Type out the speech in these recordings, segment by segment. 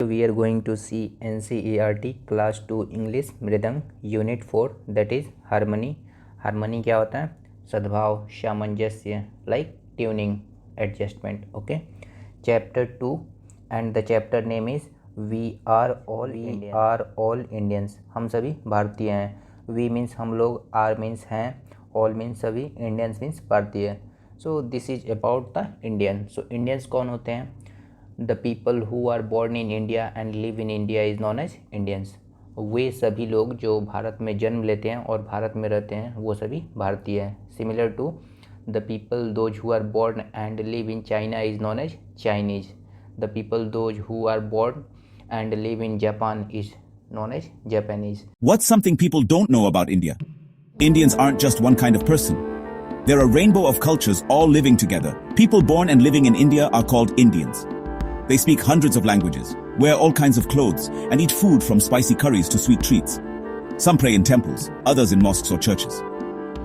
We are going to see NCERT Class 2 English मृदंग Unit 4 that is harmony. Harmony क्या होता है? सद्भाव, सामंजस्य, like tuning, adjustment. Okay. Chapter 2 and the chapter name is We are all Indians. हम सभी भारतीय हैं. We means हम लोग, are means हैं, all means सभी, Indians means भारतीय. So this is about the Indian. So Indians कौन होते हैं? The people who are born in India and live in India is known as Indians. वे सभी लोग जो भारत में जन्म लेते हैं और भारत में रहते हैं वो सभी भारतीय हैं. Similar to the people those who are born and live in China is known as Chinese. The people those who are born and live in Japan is known as Japanese. What's something people don't know about India? Indians aren't just one kind of person. They're a rainbow of cultures all living together. People born and living in India are called Indians. They speak hundreds of languages, wear all kinds of clothes, and eat food from spicy curries to sweet treats. Some pray in temples, others in mosques or churches.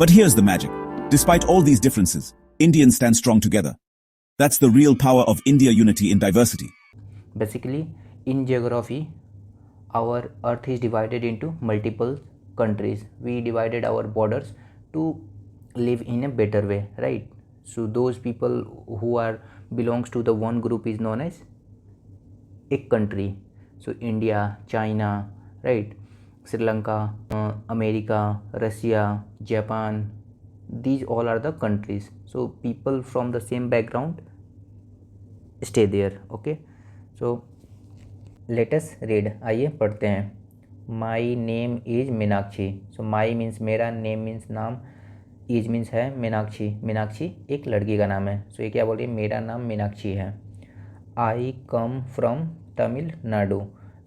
But here's the magic. Despite all these differences, Indians stand strong together. That's the real power of India unity in diversity. Basically, in geography, our earth is divided into multiple countries. We divided our borders to live in a better way, right? So those people who are belongs to the one group is known as a country. So India, China, right? Sri Lanka, America, Russia, Japan, these all are the countries. So people from the same background stay there. Okay, so let us read. आइए पढ़ते हैं. My name is Meenakshi. So my means मेरा, name means नाम, is means है मीनाक्षी. मीनाक्षी एक लड़की का नाम है. सो ये क्या बोल रही है? मेरा नाम मीनाक्षी है. I come from Tamil Nadu.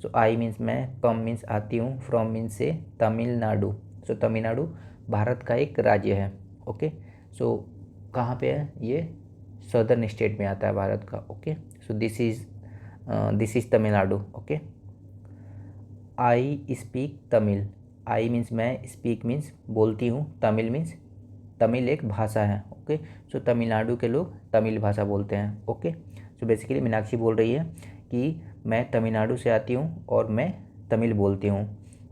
So I means मैं, कम मीन्स आती हूँ, फ्रॉम मीन्स से, तमिलनाडु. सो तमिलनाडु भारत का एक राज्य है. ओके, सो कहाँ पे है ये? सदर्न स्टेट में आता है भारत का. Okay, so this is Tamil Nadu. Okay, I speak Tamil. I means मैं, स्पीक मीन्स बोलती हूँ, तमिल मीन्स तमिल एक भाषा है. ओके, सो तमिलनाडु के लोग तमिल भाषा बोलते हैं. ओके, सो बेसिकली मीनाक्षी बोल रही है कि मैं तमिलनाडु से आती हूँ और मैं तमिल बोलती हूँ.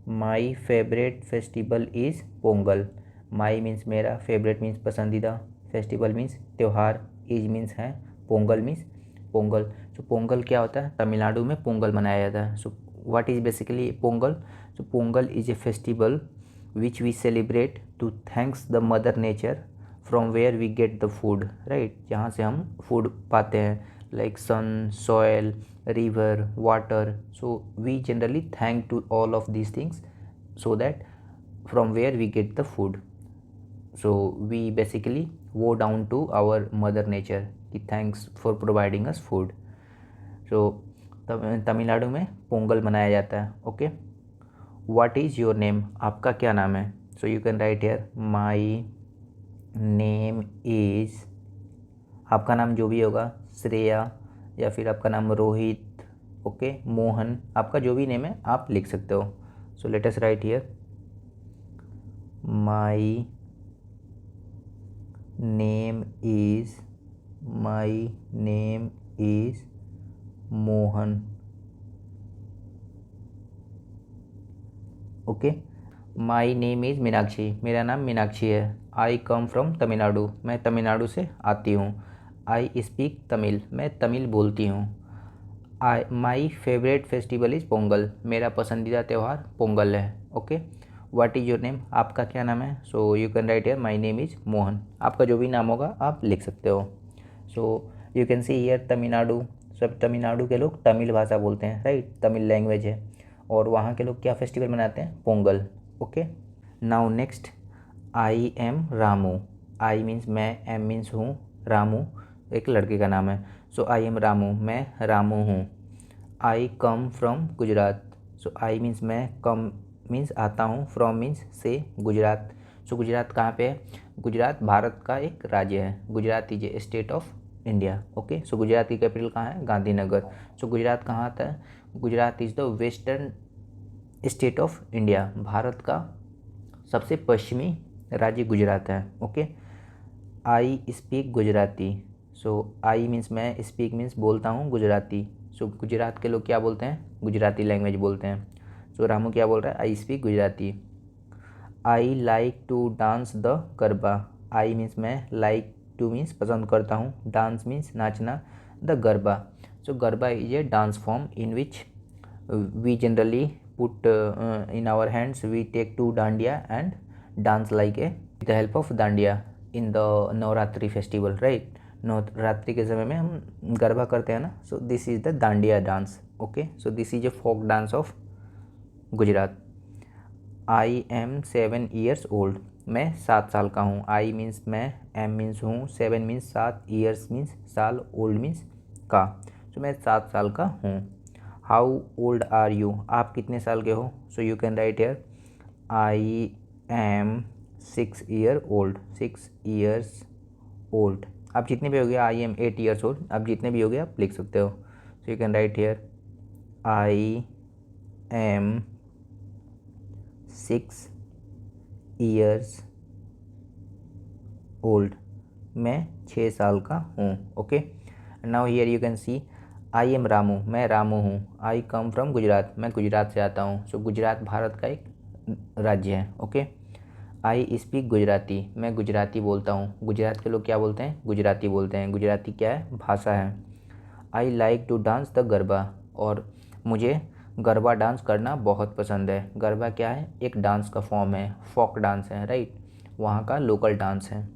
My favourite festival is Pongal. My means मेरा, फेवरेट मीन्स पसंदीदा, फेस्टिवल मीन्स त्यौहार, इज मीन्स है, पोंगल मीन्स पोंगल. सो पोंगल क्या होता है? तमिलनाडु में पोंगल मनाया जाता है. So what is basically Pongal? So Pongal is a festival which we celebrate to thanks the mother nature from where we get the food, right? जहाँ से हम food पाते हैं, like sun, soil, river, water. So we generally thank to all of these things so that from where we get the food. So we basically bow down to our mother nature कि thanks for providing us food. So Tamil Nadu में पोंगल मनाया जाता है. Okay, What is your name? आपका क्या नाम है? So you can write here my name is. आपका नाम जो भी होगा, श्रेया या फिर आपका नाम रोहित, ओके, मोहन, आपका जो भी नेम है आप लिख सकते हो. So let us write here my name is Mohan. Okay, my name is Meenakshi. मेरा नाम मीनाक्षी है. I come from Tamil Nadu. मैं तमिलनाडु से आती हूँ. I speak Tamil. मैं तमिल बोलती हूँ. My favourite festival is Pongal. मेरा पसंदीदा त्यौहार पोंगल है. Okay, what is your name? आपका क्या नाम है? So you can write here my name is Mohan. आपका जो भी नाम होगा आप लिख सकते हो. So you can see here Tamil Nadu. सब तमिलनाडु के लोग तमिल भाषा बोलते हैं, राइट? तमिल लैंग्वेज है. और वहाँ के लोग क्या फेस्टिवल मनाते हैं? Pongal. Okay, now next, I am Ramu. I means मैं, एम मीन्स हूँ, रामू एक लड़के का नाम है. So I am Ramu. मैं रामू हूँ. I come from Gujarat. So I means मैं, कम मीन्स आता हूँ, फ्रॉम मीन्स से, गुजरात. सो गुजरात कहाँ पे है? गुजरात भारत का एक राज्य है. Gujarat is a state of India. Okay, so Gujarat की कैपिटल कहाँ है? गांधीनगर. सो गुजरात कहाँ आता है? Gujarat is the western state of India. Bharat का सबसे पश्चिमी राज्य गुजरात है. Okay, I speak Gujarati. So I means मैं, स्पीक मीन्स बोलता हूँ गुजराती. सो गुजरात के लोग क्या बोलते हैं, गुजराती लैंग्वेज बोलते हैं। सो रामू क्या बोल रहा है, I speak Gujarati. I like to dance the garba. I means मैं, लाइक टू मीन्स पसंद करता हूँ, डांस मीन्स नाचना, the garba. So garba is a dance form in which we generally put in our hands we take two dandiya and dance like a with the help of dandiya in the Navratri festival, right. Navratri के समय में हम गरबा करते हैं ना, so this is the dandiya dance. Okay, so this is a folk dance of Gujarat. I am 7 years old. मैं 7 साल का हूँ। आई मीन्स मैं, एम मीन्स हूँ, 7 मीन्स 7, ईयर्स मीन्स साल, ओल्ड मीन्स का। सो मैं 7 साल का हूँ। हाउ ओल्ड आर यू, आप कितने साल के हो। So you can write here I am 6 year old, 6 years old. आप जितने भी हो गया, आई एम 8 years ओल्ड, आप जितने भी हो गए आप लिख सकते हो। So you can write here I am 6 years old, मैं 6 साल का हूँ। Okay, now here you can C I am Ramu, मैं रामू हूँ। आई कम फ्रॉम गुजरात, मैं गुजरात से आता हूँ। सो गुजरात भारत का एक राज्य है। ओके, आई स्पीक गुजराती, मैं गुजराती बोलता हूँ। गुजरात के लोग क्या बोलते हैं, गुजराती बोलते हैं। गुजराती क्या है, भाषा है। I like to dance the garba, और मुझे गरबा डांस करना बहुत पसंद है। गरबा क्या है, एक डांस का फॉर्म है, फोक डांस है, राइट, वहाँ का लोकल डांस है।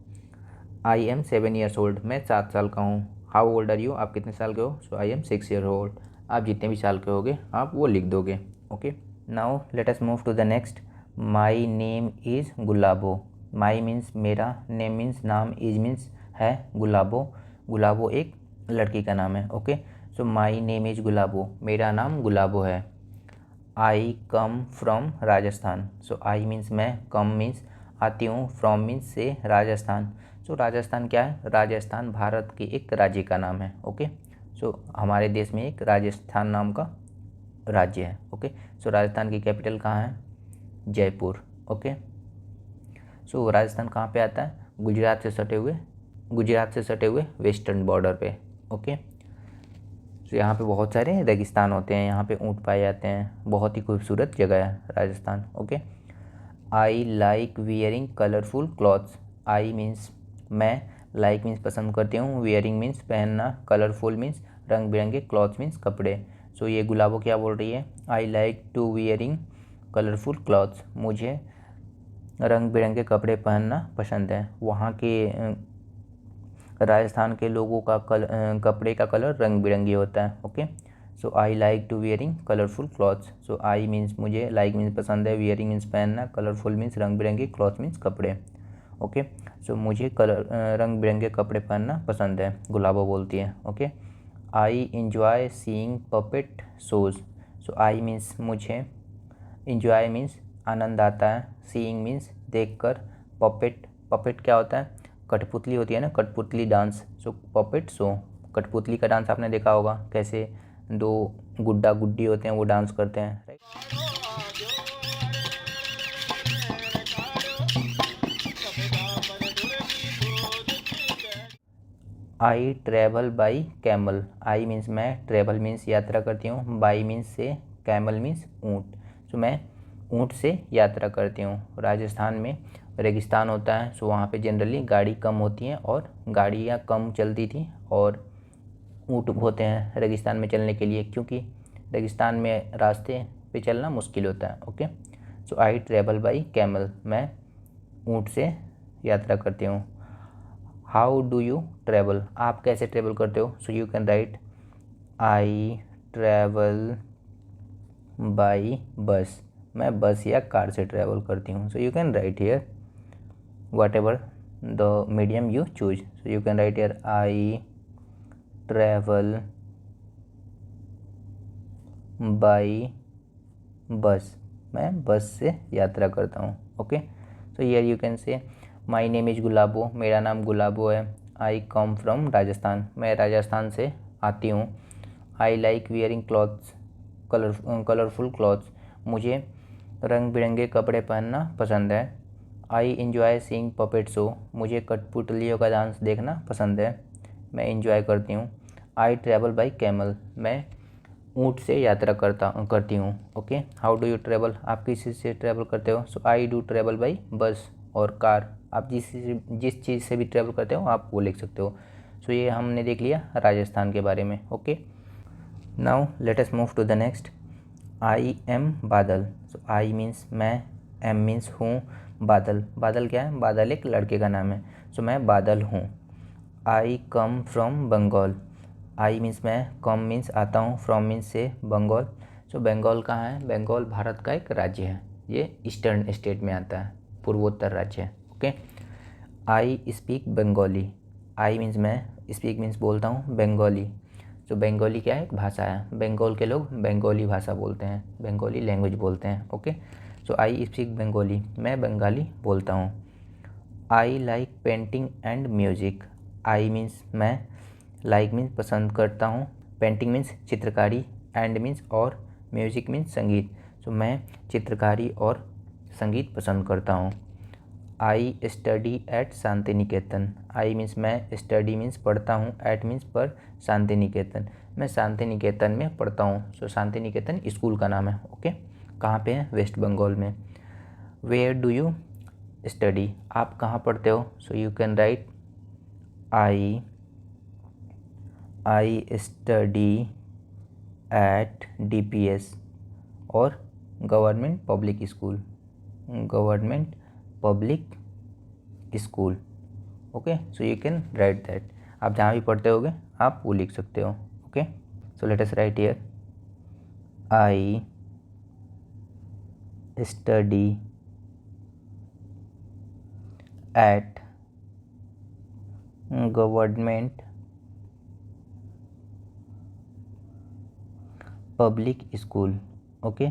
आई एम 7 years ओल्ड, मैं 7 साल का हूँ। हाउ ओल्ड आर यू, आप कितने साल के हो। So I M 6 year old, आप जितने भी साल के होगे आप वो लिख दोगे। Okay, now let us move to the next. My name is Gulabo. My means मेरा, नेम मीन्स नाम, इज मीन्स है, गुलाबो, गुलाबो एक लड़की का नाम है। Okay, so my name is Gulabo, मेरा नाम गुलाबो है। I come from Rajasthan. So I means मैं, कम मीन्स आती हूँ, फ्रॉम मीन्स से, राजस्थान। सो राजस्थान क्या है, राजस्थान भारत के एक राज्य का नाम है। ओके, सो हमारे देश में एक राजस्थान नाम का राज्य है। ओके, सो राजस्थान की कैपिटल कहाँ है, जयपुर। ओके, सो राजस्थान कहाँ पे आता है, गुजरात से सटे हुए वेस्टर्न बॉर्डर पे। ओके, तो यहाँ पे बहुत सारे रेगिस्तान होते हैं, यहाँ पे ऊँट पाए जाते हैं, बहुत ही खूबसूरत जगह है Rajasthan. Okay, I like wearing colourful clothes. I means मैं, लाइक मीन्स पसंद करती हूँ, वियरिंग मीन्स पहनना, कलरफुल मीन्स रंग बिरंगे, क्लॉथ्स मीन्स कपड़े। सो ये गुलाबो क्या बोल रही है, I like to wearing colourful clothes, मुझे रंग बिरंगे कपड़े पहनना पसंद है। वहाँ के राजस्थान के लोगों का कपड़े का कलर रंग बिरंगी होता है। Okay, so I like to wearing colourful clothes. So I means मुझे, लाइक मीन्स पसंद है, वियरिंग मीन्स पहनना, कलरफुल मीन्स रंग बिरंगे, क्लॉथ मीन्स कपड़े। ओके, सो मुझे रंग बिरंगे कपड़े पहनना पसंद है, गुलाबो बोलती है। Okay, I enjoy seeing puppet shows. So I means मुझे, इंजॉय मीन्स आनंद आता है, सीइंग मीन्स देखकर, पपेट क्या होता है, कठपुतली होती है ना, कठपुतली डांस। सो पपेट शो, कठपुतली का डांस आपने देखा होगा, कैसे दो गुड्डा गुड्डी होते हैं वो डांस करते हैं, right. I travel by camel. I means मैं, ट्रैवल मीन्स यात्रा करती हूँ, बाई मीन्स से, कैमल मीन्स ऊँट। सो मैं ऊँट से यात्रा करती हूँ। राजस्थान में रेगिस्तान होता है, सो वहाँ पे जनरली गाड़ी कम होती हैं और गाड़ियाँ कम चलती थी, और ऊँट होते हैं रेगिस्तान में चलने के लिए, क्योंकि रेगिस्तान में रास्ते पे चलना मुश्किल होता है। Okay, so I travel by camel, मैं ऊँट से यात्रा करती हूँ। हाउ डू यू ट्रैवल, आप कैसे ट्रैवल करते हो। So you can write I travel by बस, मैं बस या कार से ट्रैवल करती हूँ। सो you can write here what ever the medium you choose. So you can write here I travel by बस, मैं बस से यात्रा करता हूँ। Okay, so here you can से माई नेम इज़ गुलाबो, मेरा नाम गुलाबो है। आई कम फ्रॉम राजस्थान, मैं राजस्थान से आती हूँ। I like wearing clothes, colourful clothes, मुझे रंग बिरंगे कपड़े पहनना पसंद है। I enjoy seeing puppet show, मुझे कठपुतलियों का डांस देखना पसंद है, मैं इंजॉय करती हूँ। आई ट्रैवल बाई कैमल, मैं ऊँट से यात्रा करती हूँ। Okay, how do you travel, आप किस चीज़ से ट्रैवल करते हो? So I do travel by bus और कार। आप जिस चीज़ से भी ट्रैवल करते हो आप वो लिख सकते हो। सो ये हमने देख लिया राजस्थान के बारे में। Okay, now let us move to the next. I am Badal. So I means मैं, एम मीन्स हूँ, बादल, बादल क्या है? बादल एक लड़के का नाम है। सो मैं बादल हूँ। I come from Bengal. I means मैं, कम मीन्स आता हूँ, फ्रॉम मीन्स से, बंगाल। सो बंगाल कहाँ है? बंगाल भारत का एक राज्य है, ये ईस्टर्न स्टेट में आता है, पूर्वोत्तर राज्य है। Okay, I speak Bengali. I means मैं, स्पीक मीन्स बोलता हूँ, बंगाली। सो बंगाली क्या है? एक भाषा है, बंगाल के लोग बंगाली भाषा बोलते हैं, बंगाली लैंग्वेज बोलते हैं। Okay, so I speak Bengali, मैं बंगाली बोलता हूँ। I like painting and music. I means मैं, लाइक मीन्स पसंद करता हूँ, पेंटिंग मीन्स चित्रकारी, एंड मीन्स और, म्यूजिक मीन्स संगीत। सो मैं चित्रकारी और संगीत पसंद करता हूँ। आई study at Shanti Niketan. I means मैं, स्टडी मीन्स पढ़ता हूँ, एट मीन्स पर, शांति निकेतन, मैं शांति निकेतन में पढ़ता हूँ। सो शांति निकेतन स्कूल का नाम है। ओके, कहाँ पे है? वेस्ट बंगाल में। वेयर डू यू स्टडी, आप कहाँ पढ़ते हो? So you can write I study eight DPS और government public school, government public school. Okay, so you can write that, आप जहाँ भी पढ़ते होगे आप वो लिख सकते हो। Okay, so let us write here I study at government public school. Okay,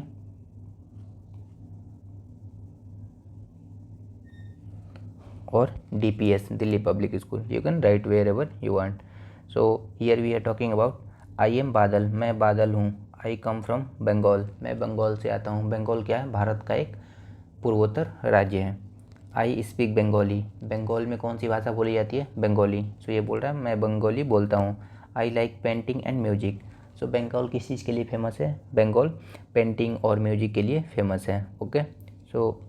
और DPS Delhi public school, you can write wherever you want. So here we are talking about I am Badal, मैं बादल हूँ। I come from Bengal, मैं बंगाल से आता हूँ। बंगाल क्या है? भारत का एक पूर्वोत्तर राज्य है। आई स्पीक बंगाली, बंगाल में कौन सी भाषा बोली जाती है? बंगाली। सो ये बोल रहा है मैं बंगाली बोलता हूँ। I like painting and music. So Bengal किस चीज़ के लिए फेमस है? बंगाल पेंटिंग और म्यूजिक के लिए फेमस है। Okay, so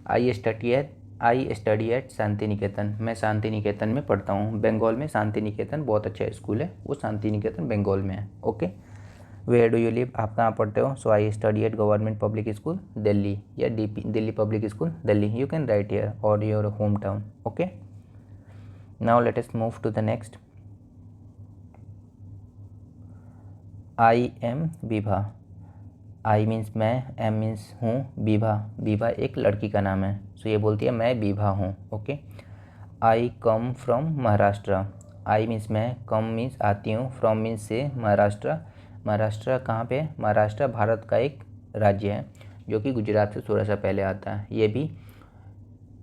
I study at Shanti Niketan, मैं शांति निकेतन में पढ़ता हूँ। बंगाल में शांति निकेतन बहुत अच्छा स्कूल है, वो शांति निकेतन बंगाल में है। Okay, where do you live, आप कहाँ पढ़ते हो? So I study at government public school Delhi, या Delhi public school Delhi, you can write here, और your home town. Okay, now let us move to the next. I am Vibha. I means मैं, am means हूँ, विभा, विभा एक लड़की का नाम है। सो ये बोलती है मैं विभा हूँ। Okay, I come from Maharashtra. I means मैं, कम मीन्स आती हूँ, फ्रॉम मीन्स से, महाराष्ट्र, महाराष्ट्र कहाँ पे? महाराष्ट्र भारत का एक राज्य है जो कि गुजरात से थोड़ा सा पहले आता है। ये भी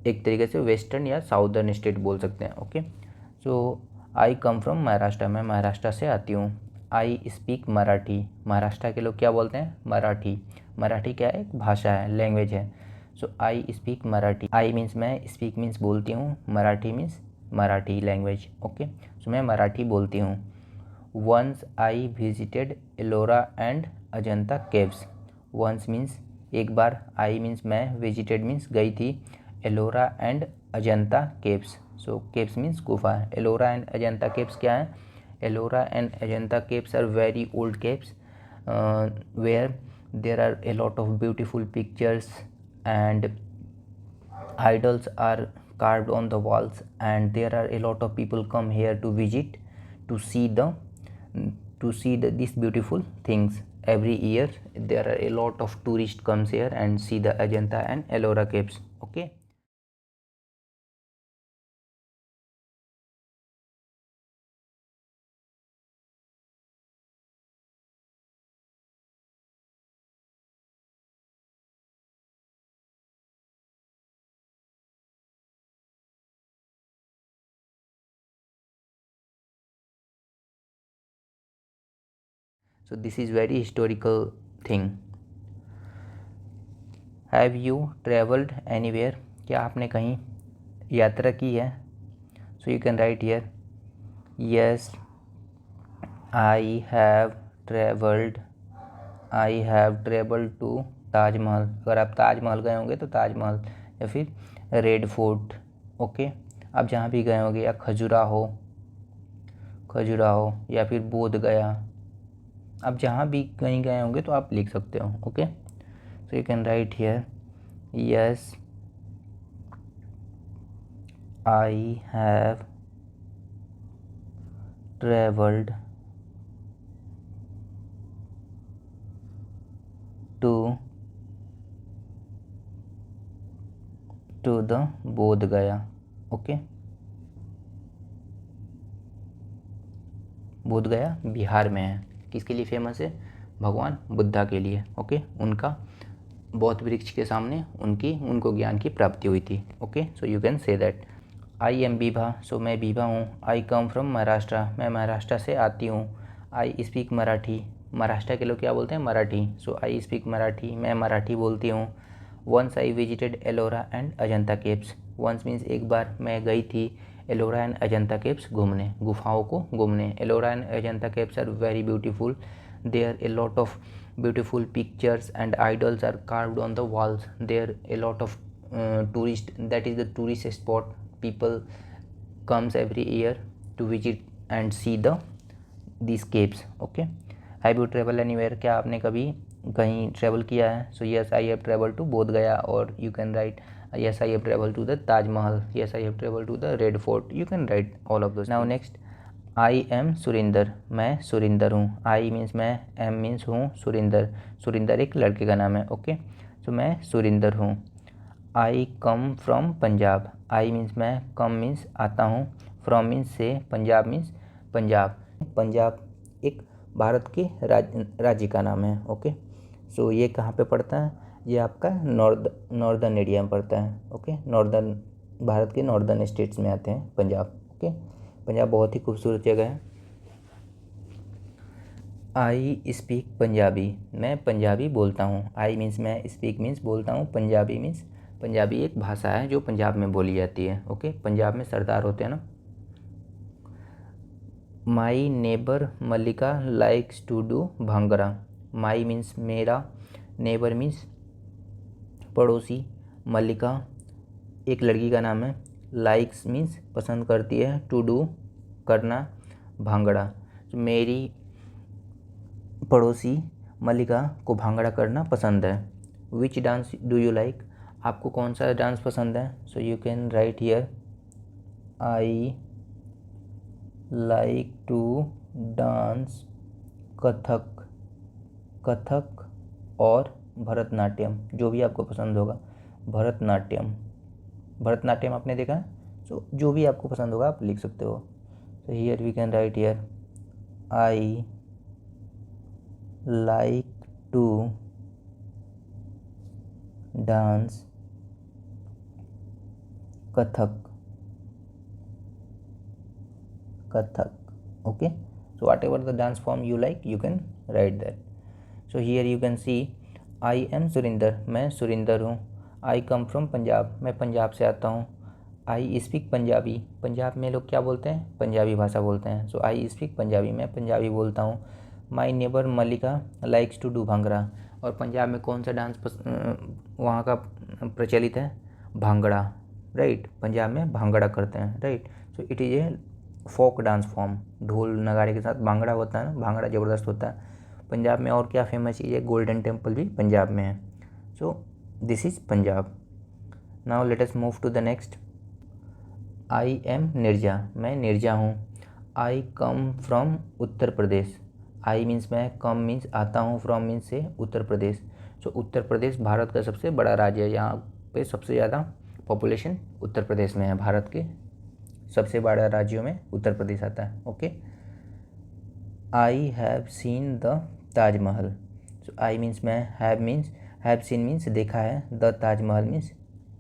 एक तरीके से वेस्टर्न या साउदर्न स्टेट बोल सकते हैं। Okay, so I come from Maharashtra, मैं महाराष्ट्र से आती हूँ। आई स्पीक मराठी, महाराष्ट्र के लोग क्या बोलते हैं? मराठी। मराठी क्या है? एक भाषा है, लैंग्वेज है। So I speak Marathi. I means मैं, स्पीक मीन्स बोलती हूँ, Marathi means Marathi language. Okay, so मैं मराठी बोलती हूँ। Once I visited Ellora and Ajanta caves. Once means एक बार, आई मीन्स मैं, विजिटेड मीन्स गई थी, Ellora and Ajanta caves. So caves means गुफा है। एलोरा एंड अजंता केव्स क्या है? Ellora and Ajanta caves are very old caves where there are a lot of beautiful pictures and idols are carved on the walls, and there are a lot of people come here to visit to see these beautiful things. Every year there are a lot of tourists comes here and see the Ajanta and Ellora caves. Okay, so this is very historical thing. Have you travelled anywhere, क्या आपने कहीं यात्रा की है? So you can write here yes I have travelled I have travel to Taj Mahal, अगर आप ताजमहल गए होंगे तो ताजमहल, या फिर रेड फोर्ट। ओके, आप जहाँ भी गए होंगे, या खजुराहो या फिर बोध गया, आप जहाँ भी कहीं गए होंगे तो आप लिख सकते हो। Okay, so you can write here yes I have travelled to the Bodh Gaya. Okay, बोध गया बिहार में है। किसके लिए फेमस है? भगवान बुद्धा के लिए। ओके, उनका बौद्ध वृक्ष के सामने उनको ज्ञान की प्राप्ति हुई थी। Okay, so you can say that. I am Bibha, so मैं बीभा हूँ। आई कम फ्रॉम महाराष्ट्र, मैं महाराष्ट्र से आती हूँ। आई स्पीक मराठी, महाराष्ट्र के लोग क्या बोलते हैं? Marathi. So I speak Marathi, मैं मराठी बोलती हूँ। Once I visited Ellora and Ajanta caves, once means एक बार मैं गई थी एलोरा एंड अजंता केव्स घूमने, गुफाओं को घूमने। Ellora and Ajanta caves are very beautiful, there a lot of beautiful pictures and idols are carved on the walls. There a lot of that is the tourist spot. People comes every year to visit and see these caves. Okay, have you travel anywhere, क्या आपने कभी कहीं travel किया है? So yes I have travel to Bodh Gaya, और you can write yes I have travel to the Taj Mahal, yes I have travel to the red fort, you can write all of those. Now next, I am Surinder, मैं सुरिंदर हूँ। I means मैं, am means हूँ, सुरिंदर एक लड़के का नाम है। Okay, so मैं सुरिंदर हूँ। I come from Punjab, I means मैं, कम मीन्स आता हूँ, फ्रॉम मीन्स से, पंजाब मीन्स पंजाब। पंजाब एक भारत के राज्य का नाम है। ओके, सो ये कहाँ पे पड़ता है? ये आपका नॉर्दर्न एरिया में पड़ता है। ओके, नॉर्दर्न, भारत के नॉर्दर्न स्टेट्स में आते हैं पंजाब। ओके, पंजाब बहुत ही खूबसूरत जगह है। आई स्पीक पंजाबी, मैं पंजाबी बोलता हूँ। आई मीन्स मैं, स्पीक मीन्स बोलता हूँ, पंजाबी मीन्स, पंजाबी एक भाषा है जो पंजाब में बोली जाती है। ओके, पंजाब में सरदार होते हैं ना। My neighbour Mallika likes to do bhangra, my means मेरा, नेबर मीन्स पड़ोसी, मल्लिका एक लड़की का नाम है, लाइक्स मीन्स पसंद करती है, टू डू करना, भांगड़ा, तो मेरी पड़ोसी मल्लिका को भांगड़ा करना पसंद है। Which dance do you like, आपको कौन सा डांस पसंद है? So you can write here I like to dance Kathak और भरतनाट्यम, जो भी आपको पसंद होगा। भरतनाट्यम आपने देखा है? सो जो भी आपको पसंद होगा आप लिख सकते हो। So here we can write here I like to dance Kathak. Okay, so whatever the dance form you like you can write that. So here you can see I am Surinder, मैं सुरिंदर हूँ। I come from Punjab, मैं पंजाब से आता हूँ। I speak Punjabi, Punjab में लोग क्या बोलते हैं? पंजाबी भाषा बोलते हैं। सो आई स्पीक पंजाबी, मैं पंजाबी बोलता हूँ। My neighbour Mallika likes to do bhangra, और पंजाब में कौन सा डांस वहाँ का प्रचलित है? भांगड़ा, राइट। पंजाब में भांगड़ा करते हैं, right. So it is a folk dance form, ढोल नगाड़े के साथ भांगड़ा होता है ना, भांगड़ा ज़बरदस्त होता है पंजाब में। और क्या फेमस चीज़ है? गोल्डन टेम्पल भी पंजाब में है। So this is Punjab. Now let us move to the next. I am Nirja, मैं निर्जा हूँ। I come from Uttar Pradesh, I means मैं, कम मीन्स आता हूँ, फ्रॉम मीन्स से, उत्तर प्रदेश। सो उत्तर प्रदेश भारत का सबसे बड़ा राज्य है, यहाँ पे सबसे ज़्यादा पॉपुलेशन उत्तर प्रदेश में है। भारत के सबसे बड़ा राज्यों में उत्तर प्रदेश आता है। Okay, I have seen the Taj Mahal, so I means मैं, हैव सीन मीन्स देखा है, द ताजमहल मीन्स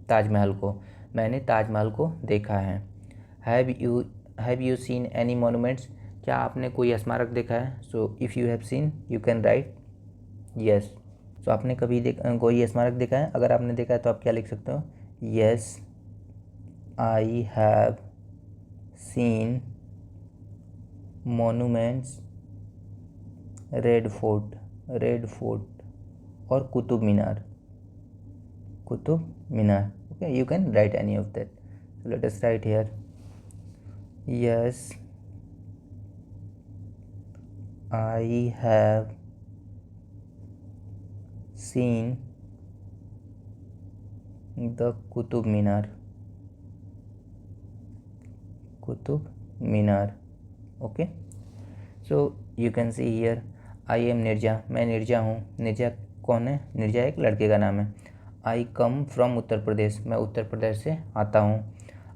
ताजमहल को, मैंने ताजमहल को देखा है। Have you seen any monuments, क्या आपने कोई स्मारक देखा है? So if you have seen you can write yes. So आपने कभी कोई स्मारक देखा है? अगर आपने देखा है तो आप क्या लिख सकते हो? Yes I have scene monuments red fort, red fort और Qutub Minar. Qutub Minar. Okay, you can write any of that. So let us write here. Yes, I have seen the Qutub Minar. Qutub Minar. Okay. So you can see here, I am Nirja. मैं निर्जा हूँ. निर्जा कौन है? निर्जा एक लड़के का नाम है. I come from Uttar Pradesh. मैं उत्तर प्रदेश से आता हूँ.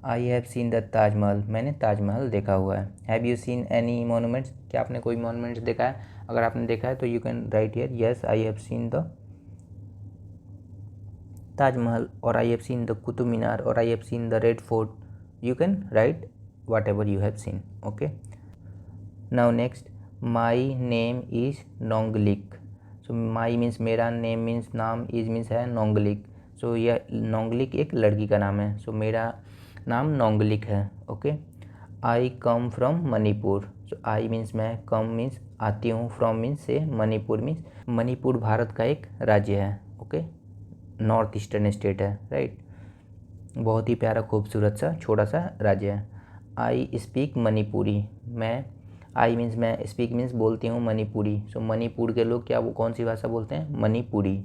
आई हैव सीन द ताजमहल. मैंने ताजमहल देखा हुआ है. Have you seen any monuments. क्या आपने कोई मोनूमेंट्स देखा है? अगर आपने देखा है तो you can write here yes I have seen the Taj Mahal, और I have seen the Qutub Minar, और I have seen the red fort. You can write whatever you have seen. Okay. Now next, my name is Nonglik. So my means मेरा, name means नाम, is means है नोंगलिक. सो यह नोंगलिक एक लड़की का नाम है. सो मेरा नाम नोंगलिक है. Okay. I come from Manipur. So I means मैं, कम मीन्स आती हूँ, फ्रॉम मीन्स से, मणिपुर मीन्स, मणिपुर भारत का एक राज्य है. ओके. नॉर्थ ईस्टर्न स्टेट है. राइट. बहुत ही प्यारा खूबसूरत सा छोटा सा राज्य है. I speak Manipuri. मैं, आई मीन्स मैं, स्पीक मीन्स बोलती हूँ मणिपुरी. सो मणिपुर के लोग क्या, वो कौन सी भाषा बोलते हैं? Manipuri.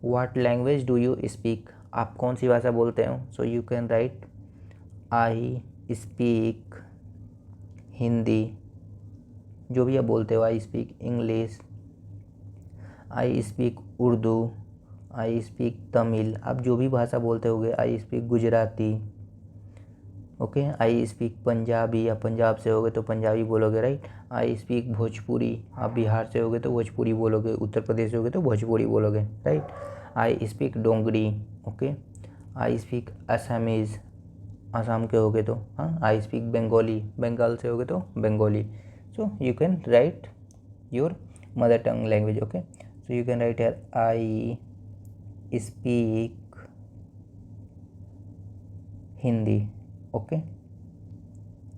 What language do you speak. आप कौन सी भाषा बोलते हो? So you can write I speak Hindi. जो भी आप बोलते हो. I speak English, I speak Urdu, I speak Tamil. आप जो भी भाषा बोलते होगे. आई speak Gujarati. Okay. I speak Punjabi. आप पंजाब से होगे तो पंजाबी बोलोगे. राइट. I speak Bhojpuri. आप बिहार से होगे तो भोजपुरी बोलोगे. उत्तर प्रदेश से होगे तो भोजपुरी बोलोगे. Right. I speak Dogri. Okay. I speak Assamese. Assam के होगे तो हाँ. I speak Bengali. बंगाल से होगे तो Bengali. So you can write your mother tongue language. Okay. So you can write here I speak Hindi. Okay.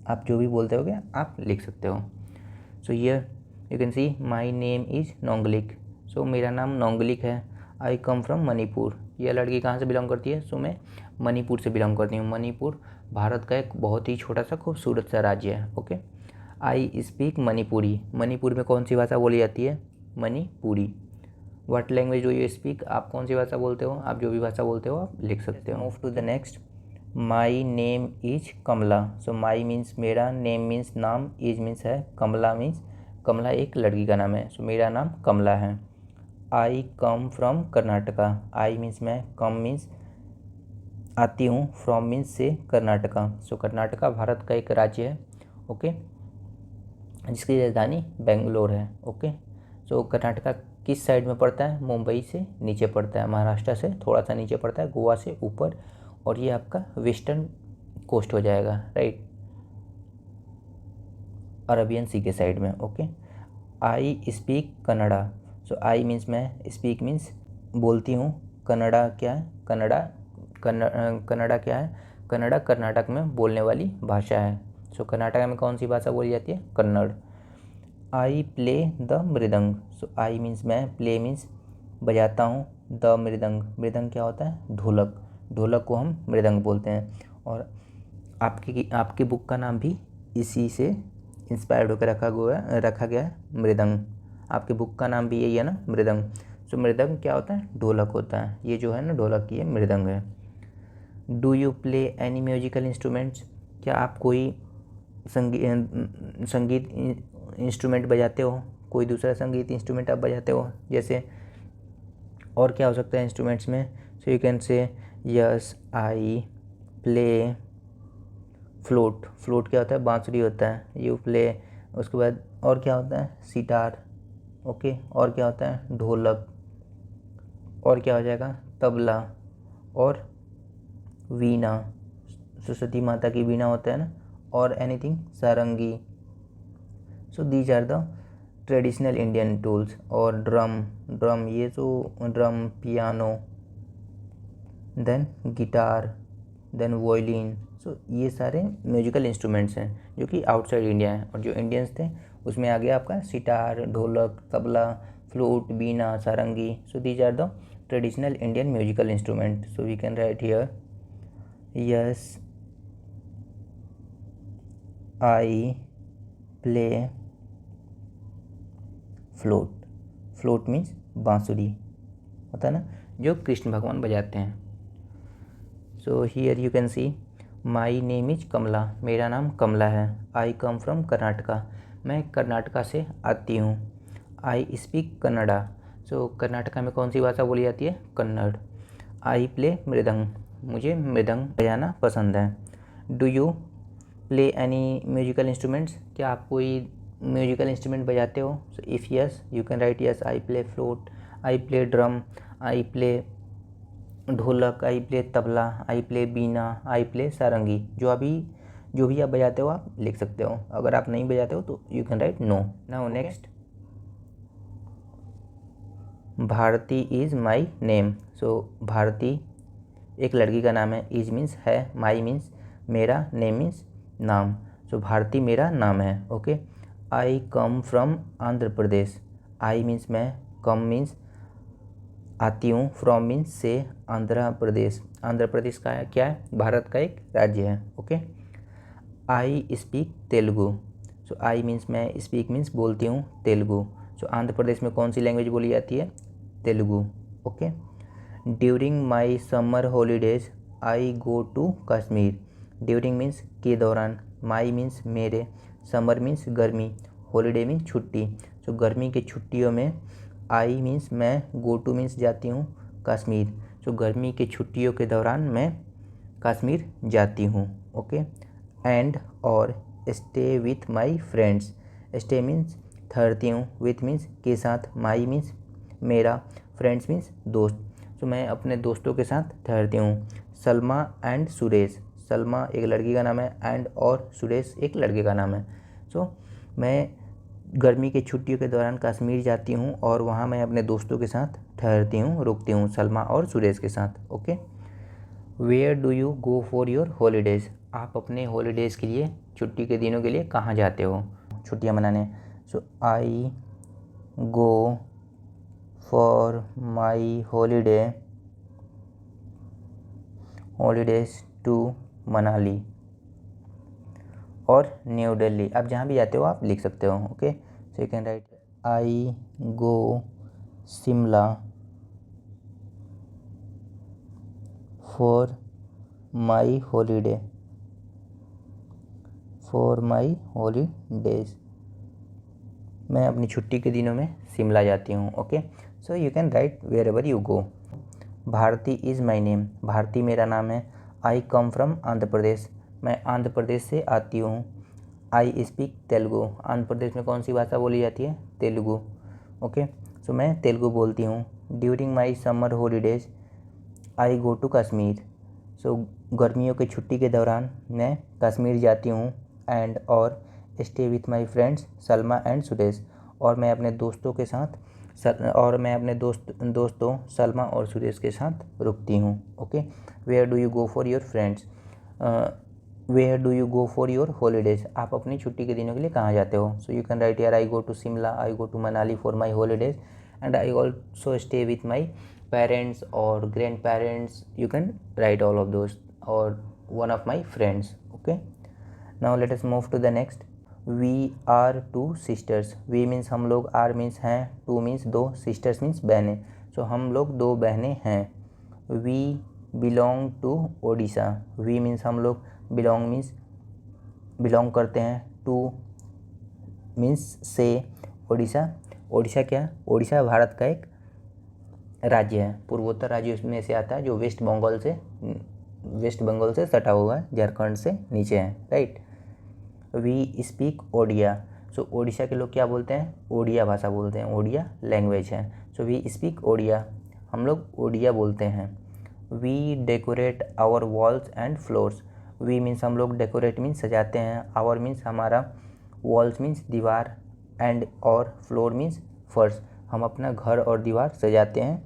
आप जो भी बोलते होगे आप लिख सकते हो. So here you can see my name is Nonglik. So मेरा नाम नोंगलिक है. I come from Manipur. यह लड़की कहाँ से बिलोंग करती है? सो मैं मणिपुर से बिलोंग करती हूँ. मणिपुर भारत का एक बहुत ही छोटा सा खूबसूरत सा राज्य है. Okay. I speak Manipuri. Manipur में कौन सी भाषा बोली जाती है? Manipuri. What language do you speak. आप कौन सी भाषा बोलते हो? आप जो भी भाषा बोलते हो आप लिख सकते हो. Move to the next. My name is Kamala. So my means मेरा, नेम मीन्स नाम, इज मीन्स है, कमला मीन्स, कमला एक लड़की का नाम है. सो मेरा नाम कमला है. I come from Karnataka. I means मैं, कम मीन्स आती हूँ, फ्रॉम मीन्स से, कर्नाटका. सो कर्नाटका भारत का एक राज्य है. ओके. जिसकी राजधानी बेंगलोर है. ओके. सो कर्नाटका किस साइड में पड़ता है? मुंबई से नीचे पड़ता है, महाराष्ट्र से थोड़ा सा नीचे पड़ता है, गोवा से ऊपर, और ये आपका वेस्टर्न कोस्ट हो जाएगा. राइट. अरबियन सी के साइड में. Okay. I speak Kannada. So I means मैं, स्पीक मीन्स बोलती हूँ, कन्नड़ा क्या है? कन्नड़ा क्या है? कन्नड़ा कर्नाटक में बोलने वाली भाषा है. सो कर्नाटक में कौन सी भाषा बोली जाती है? कन्नड़. आई प्ले द मृदंग. सो आई मीन्स मैं, प्ले मीन्स बजाता हूँ, द मृदंग. मृदंग क्या होता है? ढोलक. ढोलक को हम मृदंग बोलते हैं. और आपकी बुक का नाम भी इसी से इंस्पायर्ड होकर रखा गया है, मृदंग. आपकी बुक का नाम भी यही है ना, मृदंग. सो मृदंग क्या होता है? ढोलक होता है. ये जो है ना ढोलक, ये मृदंग है. Do you play any musical instruments. क्या आप कोई संगीत इंस्ट्रूमेंट बजाते हो? कोई दूसरा संगीत इंस्ट्रूमेंट आप बजाते हो? जैसे और क्या हो सकता है इंस्ट्रूमेंट्स में? सो यू कैन से yes I play flute. Flute क्या होता है? बांसुरी होता है. You play. उसके बाद और क्या होता है? सितार. ओके. और क्या होता है? ढोलक. और क्या हो जाएगा? तबला और वीणा. सरस्वती माता की वीणा होता है ना. और anything? Sarangi. So these are the traditional Indian tools. और ड्रम ये तो drum, piano, then guitar, then violin. So ये सारे म्यूजिकल इंस्ट्रूमेंट्स हैं जो कि आउटसाइड इंडिया हैं. और जो इंडियंस थे उसमें आ गया आपका सितार, ढोलक, tabla, flute, veena, sarangi. So these are the traditional Indian musical instruments. So we can write here, yes, I play flute. Flute means बांसुरी होता है ना, जो कृष्ण भगवान बजाते हैं. So here you can see my name is Kamala. मेरा नाम कमला है. I come from Karnataka. मैं कर्नाटका से आती हूँ. I speak Kannada. So Karnataka में कौन सी भाषा बोली जाती है? कन्नड़. आई प्ले मृदंग. मुझे मृदंग बजाना पसंद है. Do you play any musical instruments. क्या आप कोई म्यूजिकल इंस्ट्रूमेंट बजाते हो? So if yes you can write yes I play flute, I play drum, I play dholak, I play tabla, I play veena, I play sarangi. जो भी आप बजाते हो आप लिख सकते हो. अगर आप नहीं बजाते हो तो you can write no. Now next, Bharati is my name. So Bharati एक लड़की का नाम है. इज मीन्स है, माई मीन्स मेरा, नेम मीन्स नाम. सो भारती मेरा नाम है. Okay. I come from Andhra Pradesh. I means मैं, कम मीन्स आती हूँ, फ्रॉम मीन्स से, आंध्र प्रदेश. आंध्र प्रदेश का क्या है? भारत का एक राज्य है. Okay. I speak Telugu. So I means मैं, स्पीक मीन्स बोलती हूँ, तेलुगु. सो आंध्र प्रदेश में कौन सी लैंग्वेज बोली जाती है? Telugu. Okay. During my summer holidays I go to Kashmir. During means के दौरान, माई मीन्स मेरे, समर मीन्स गर्मी, हॉलीडे मीन्स छुट्टी. सो गर्मी की छुट्टियों में आई मीन्स मैं, गो टू मीन्स जाती हूँ, कश्मीर. सो गर्मी की छुट्टियों के दौरान मैं कश्मीर जाती हूँ. ओके. एंड और stay with my friends. Stay means ठहरती हूँ, विथ मीन्स के साथ, माई मीन्स मेरा, फ्रेंड्स मीन्स दोस्त. सो मैं अपने दोस्तों के साथ ठहरती हूँ. सलमा एंड सुरेश. सलमा एक लड़की का नाम है, एंड और सुरेश एक लड़के का नाम है. सो मैं गर्मी की छुट्टियों के दौरान कश्मीर जाती हूँ और वहाँ मैं अपने दोस्तों के साथ ठहरती हूँ, रुकती हूँ, सलमा और सुरेश के साथ. Okay. Where do you go for your holidays. आप अपने हॉलीडेज़ के लिए, छुट्टी के दिनों के लिए कहाँ जाते हो छुट्टियाँ मनाने? So I go for my holidays to Manali और न्यू दिल्ली. आप जहाँ भी जाते हो आप लिख सकते हो. Okay. So you can write I go Shimla for my holidays. मैं अपनी छुट्टी के दिनों में शिमला जाती हूँ. Okay. So you can write wherever you go. Bharati is my name. Bharati मेरा नाम है. I come from Andhra Pradesh. मैं आंध्र प्रदेश से आती हूँ. I speak Telugu. आंध्र प्रदेश में कौन सी भाषा बोली जाती है? तेलुगु. ओके. सो मैं तेलुगु बोलती हूँ. During my summer holidays I go to Kashmir. So गर्मियों की छुट्टी के दौरान मैं कश्मीर जाती हूँ. एंड और stay with my friends Salma and Suresh. और मैं अपने दोस्तों के साथ दोस्तों सलमा और सुरेश के साथ रुकती हूँ. Okay. Where do you go for your friends. Where do you go for your holidays. आप अपनी छुट्टी के दिनों के लिए कहाँ जाते हो? So you can write here I go to Shimla, I go to Manali for my holidays, and I also stay with my parents और grandparents. You can write all of दोस्त और one of my friends. Okay. Now let us move to the next. We are two sisters. We means हम लोग, are means हैं, two means दो, sisters means बहनें. So हम लोग दो बहनें हैं. We belong to Odisha. We means हम लोग, बिलोंग मीन्स बिलोंग करते हैं, टू मीन्स से, ओडिशा. ओडिशा क्या? ओडिशा भारत का एक राज्य है, पूर्वोत्तर राज्य में से आता है, जो वेस्ट बंगाल से सटा हुआ है, झारखंड से नीचे है. Right. We speak Odia. So Odisha के लोग क्या बोलते हैं? ओडिया भाषा बोलते हैं, ओडिया लैंग्वेज है. So we speak Odia. हम लोग ओडिया बोलते हैं. We decorate our walls and floors. We means हम लोग, डेकोरेट मीन्स सजाते हैं, आवर मीन्स हमारा, वॉल्स मीन्स दीवार, एंड और फ्लोर मीन्स फर्श. हम अपना घर और दीवार सजाते हैं.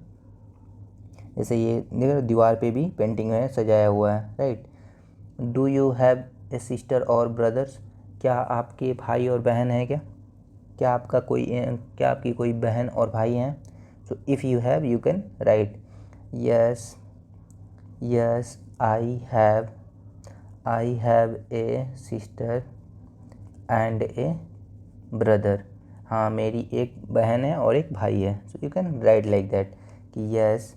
जैसे ये देखो दीवार पे भी पेंटिंग में सजाया हुआ है. Right. Do you have a sister और ब्रदर्स. क्या आपके भाई और बहन हैं क्या क्या आपकी कोई बहन और भाई हैं? So if you have you can write yes I have a sister and a brother. हाँ, मेरी एक बहन है और एक भाई है। So you can write like that कि yes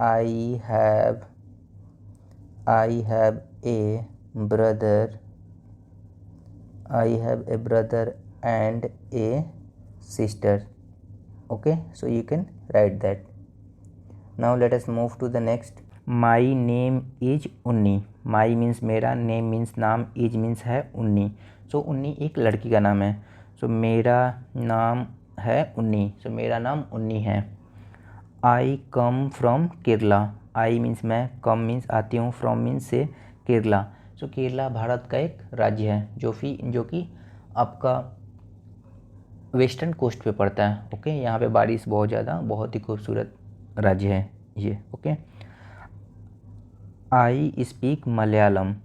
I have a brother and a sister. Okay, so you can write that. Now let us move to the next. My name is उन्नी। My means मेरा, name means नाम, is means है उन्नी। So उन्नी एक लड़की का नाम है। So मेरा नाम है उन्नी। So मेरा नाम उन्नी है। I come from Kerala. I means मैं, come means आती हूँ, from means से, केरला। So केरला भारत का एक राज्य है जो कि आपका वेस्टर्न कोस्ट पे पड़ता है। ओके, यहाँ पे बारिश बहुत ही खूबसूरत राज्य है ये। Okay, I speak Malayalam.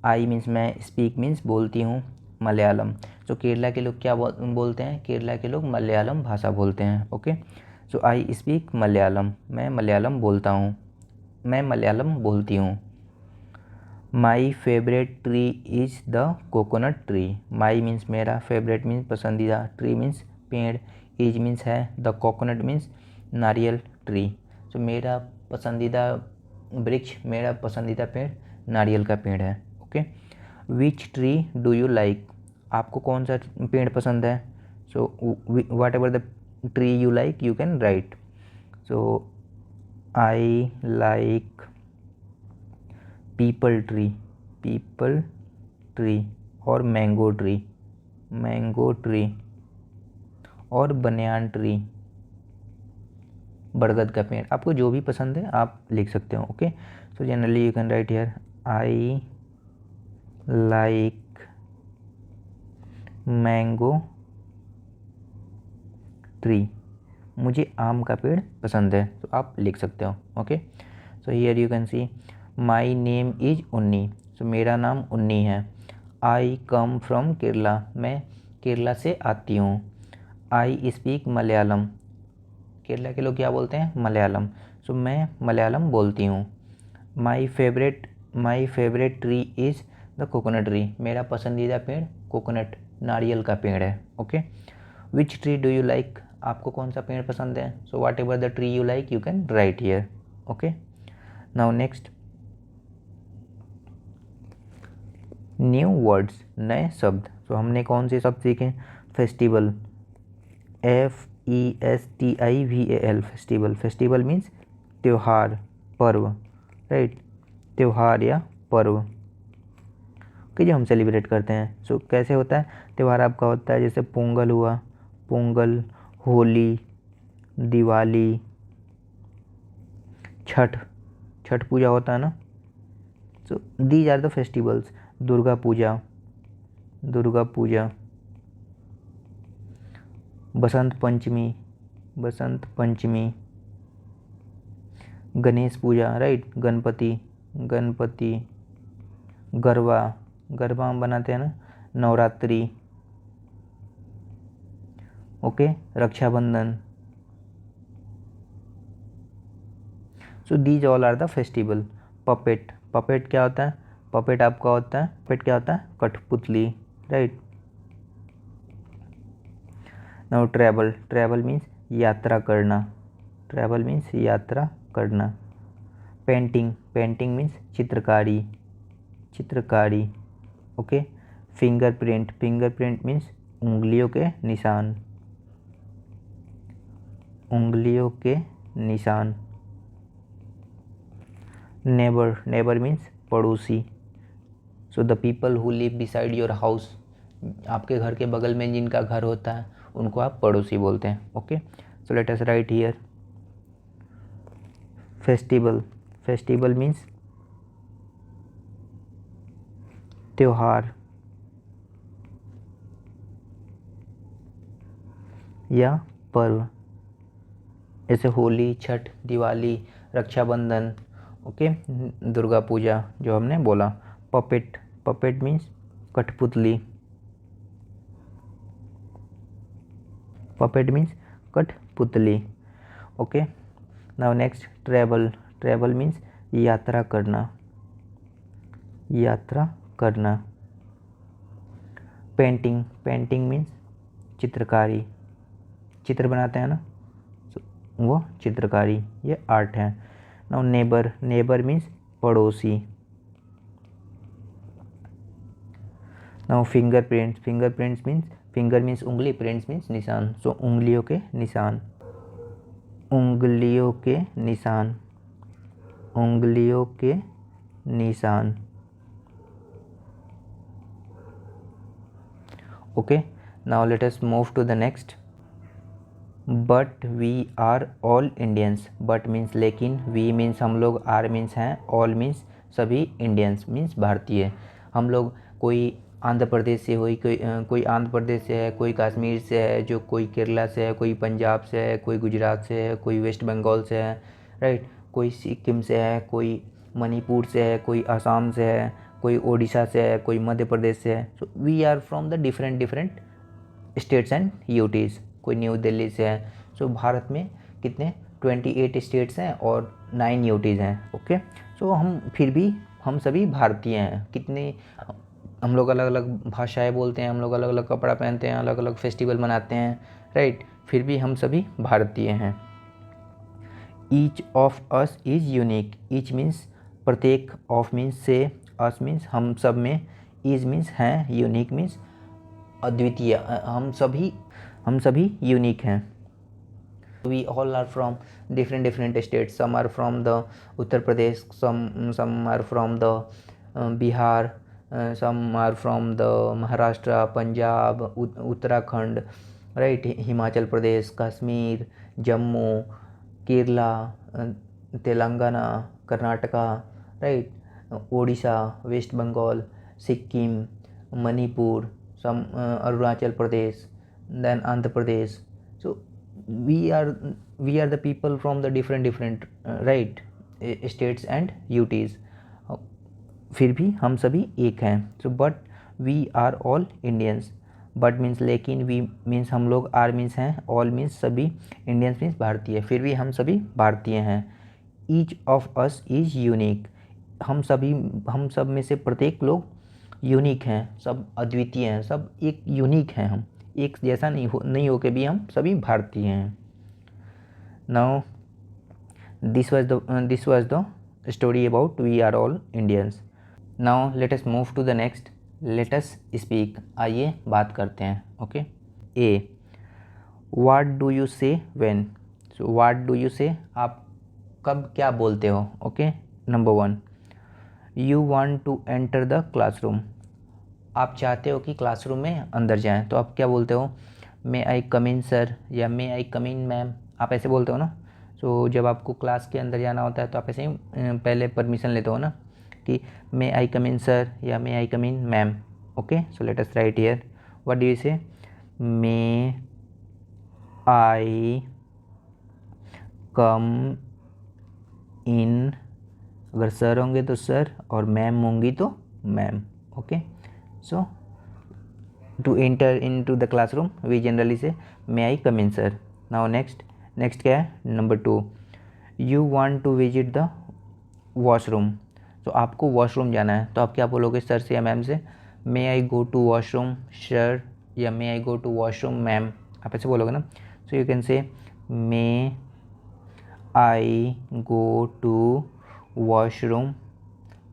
I means मैं, स्पीक मीन्स बोलती हूँ, मलयालम। तो केरला के लोग क्या बोलते हैं? केरला के लोग मलयालम भाषा बोलते हैं। Okay, so I speak Malayalam, मैं मलयालम बोलती हूँ। My favourite tree is the coconut tree. My means मेरा, फेवरेट मीन्स पसंदीदा, ट्री मीन्स पेड़, इज मीन्स है, द कोकोनट मीन्स नारियल ट्री। तो मेरा पसंदीदा वृक्ष, मेरा पसंदीदा पेड़ नारियल का पेड़ है। Okay, which tree do you like? आपको कौन सा पेड़ पसंद है? So whatever the tree you like you can write. So I like peepal tree और मैंगो ट्री और बनियान ट्री, बरगद का पेड़। आपको जो भी पसंद है आप लिख सकते हो। Okay, so generally you can write here I like mango tree. मुझे आम का पेड़ पसंद है, तो आप लिख सकते हो। Okay, so here you can see my name is उन्नी। सो मेरा नाम उन्नी है। आई कम फ्रॉम केरला, मैं केरला से आती हूँ। आई स्पीक मलयालम, केरला के लोग क्या बोलते हैं? मलयालम। सो मैं मलयालम बोलती हूँ। My favourite tree is the coconut tree, मेरा पसंदीदा पेड़ कोकोनट, नारियल का पेड़ है। Okay, which tree do you like? आपको कौन सा पेड़ पसंद है? So whatever the tree you like you can write here. Okay, now next, new words, नए शब्द। तो हमने कौन से शब्द सीखे? फेस्टिवल, FESTIVAL, फेस्टिवल मीन्स त्योहार, पर्व, राइट, त्योहार या पर्व कि जो हम सेलिब्रेट करते हैं। सो कैसे होता है त्यौहार आपका? होता है जैसे पोंगल हुआ, पोंगल, होली, दिवाली, छठ पूजा होता है ना। So these are the festivals. Durga Puja, Basant Panchami, Ganesh Puja, right, Ganpati, Garba हम बनाते हैं ना, Navratri. Okay, Raksha Bandhan. So these all are the festival. Puppet क्या होता है? पपेट क्या होता है? कठपुतली, राइट। नाउ ट्रैवल मीन्स यात्रा करना। पेंटिंग मीन्स चित्रकारी। ओके, फिंगरप्रिंट मीन्स उंगलियों के निशान। नेबर मीन्स पड़ोसी। So the people who live beside your house, आपके घर के बगल में जिनका घर होता है उनको आप पड़ोसी बोलते हैं। Okay, so let us write here festival means त्योहार या पर्व, जैसे होली, छठ, दिवाली, रक्षाबंधन। ओके, दुर्गा पूजा जो हमने बोला। पपेट मीन्स कठपुतली। पपेट मीन्स कठपुतली। Okay, now next travel. Travel means यात्रा करना, यात्रा करना। पेंटिंग। पेंटिंग मीन्स चित्रकारी, चित्र बनाते हैं ना, वो चित्रकारी, ये आर्ट है। Now neighbour. नेबर मीन्स पड़ोसी। Now fingerprints. Fingerprints means, finger means उंगली, प्रिंट्स मीन्स निशान, सो उंगलियों के निशान, उंगलियों के निशान, उंगलियों के निशान। Okay, now let us move to the next. But we are all Indians. But means लेकिन, वी मीन्स हम लोग, आर मीन्स हैं, ऑल मीन्स सभी, इंडियंस मीन्स भारतीय। हम लोग, कोई आंध्र प्रदेश से हुई, कोई आंध्र प्रदेश से है, कोई कश्मीर से है, जो कोई केरला से है, कोई पंजाब से है, कोई गुजरात से है, कोई वेस्ट बंगाल से है, राइट, कोई सिक्किम से है, कोई मणिपुर से है, कोई असम से है, कोई ओडिशा से है, कोई मध्य प्रदेश से है। So we are from the different different states and UTs. कोई न्यू दिल्ली से है। सो भारत में कितने 28 स्टेट्स हैं और 9 यूटीज़ हैं। ओके, सो हम फिर भी हम सभी भारतीय हैं। कितने हम लोग अलग अलग भाषाएं बोलते हैं, हम लोग अलग अलग कपड़ा पहनते हैं, अलग अलग फेस्टिवल मनाते हैं, राइट, फिर भी हम सभी भारतीय हैं। Each of us is unique. Each means प्रत्येक, ऑफ मीन्स से, अस मीन्स हम सब में, इज मीन्स हैं, यूनिक मीन्स अद्वितीय। हम सभी यूनिक हैं। We all are from different different states. Some are from the Uttar Pradesh, some are from the Bihar, some are from the Maharashtra, Punjab, Uttarakhand, right, Himachal Pradesh, Kashmir, Jammu, Kerala, Telangana, Karnataka, right, Odisha, West Bengal, Sikkim, Manipur, some Arunachal Pradesh, then Andhra Pradesh. so we are the people from the different right states and UTs। फिर भी हम सभी एक हैं। So but we are all Indians. But means लेकिन, we means हम लोग, are means हैं, ऑल मीन्स सभी, इंडियंस मीन्स भारतीय, फिर भी हम सभी भारतीय हैं। Each of us is unique. हम सब में से प्रत्येक लोग यूनिक हैं, सब अद्वितीय हैं, सब एक यूनिक हैं। हम एक जैसा नहीं हो के भी हम सभी भारतीय हैं। Now this was the story about we are all Indians. Now let us move to the next. Let us speak. आइए बात करते हैं। Okay, uh, what do you say when. So what do you say, आप कब क्या बोलते हो। Okay, number 1, you want to enter the classroom. आप चाहते हो कि क्लासरूम में अंदर जाएं, तो आप क्या बोलते हो, मे आई कम इन सर, या may I come in ma'am, आप ऐसे बोलते हो ना। सो जब आपको क्लास के अंदर जाना होता है तो आप ऐसे ही पहले परमिशन लेते हो ना, कि मे आई कम इन सर या may I come in ma'am. Okay, so let us write here, what do you say, may I come इन, अगर सर होंगे तो सर और मैम होंगी तो ma'am. Okay, so to enter in to the classroom we generally say may I come in sir. Now next क्या है, number 2, you want to visit the washroom. तो आपको वॉशरूम जाना है, तो आप क्या बोलोगे सर से या मैम से, may I go to washroom sir या may I go to washroom ma'am, आप ऐसे बोलोगे ना। So you can say may I go to washroom,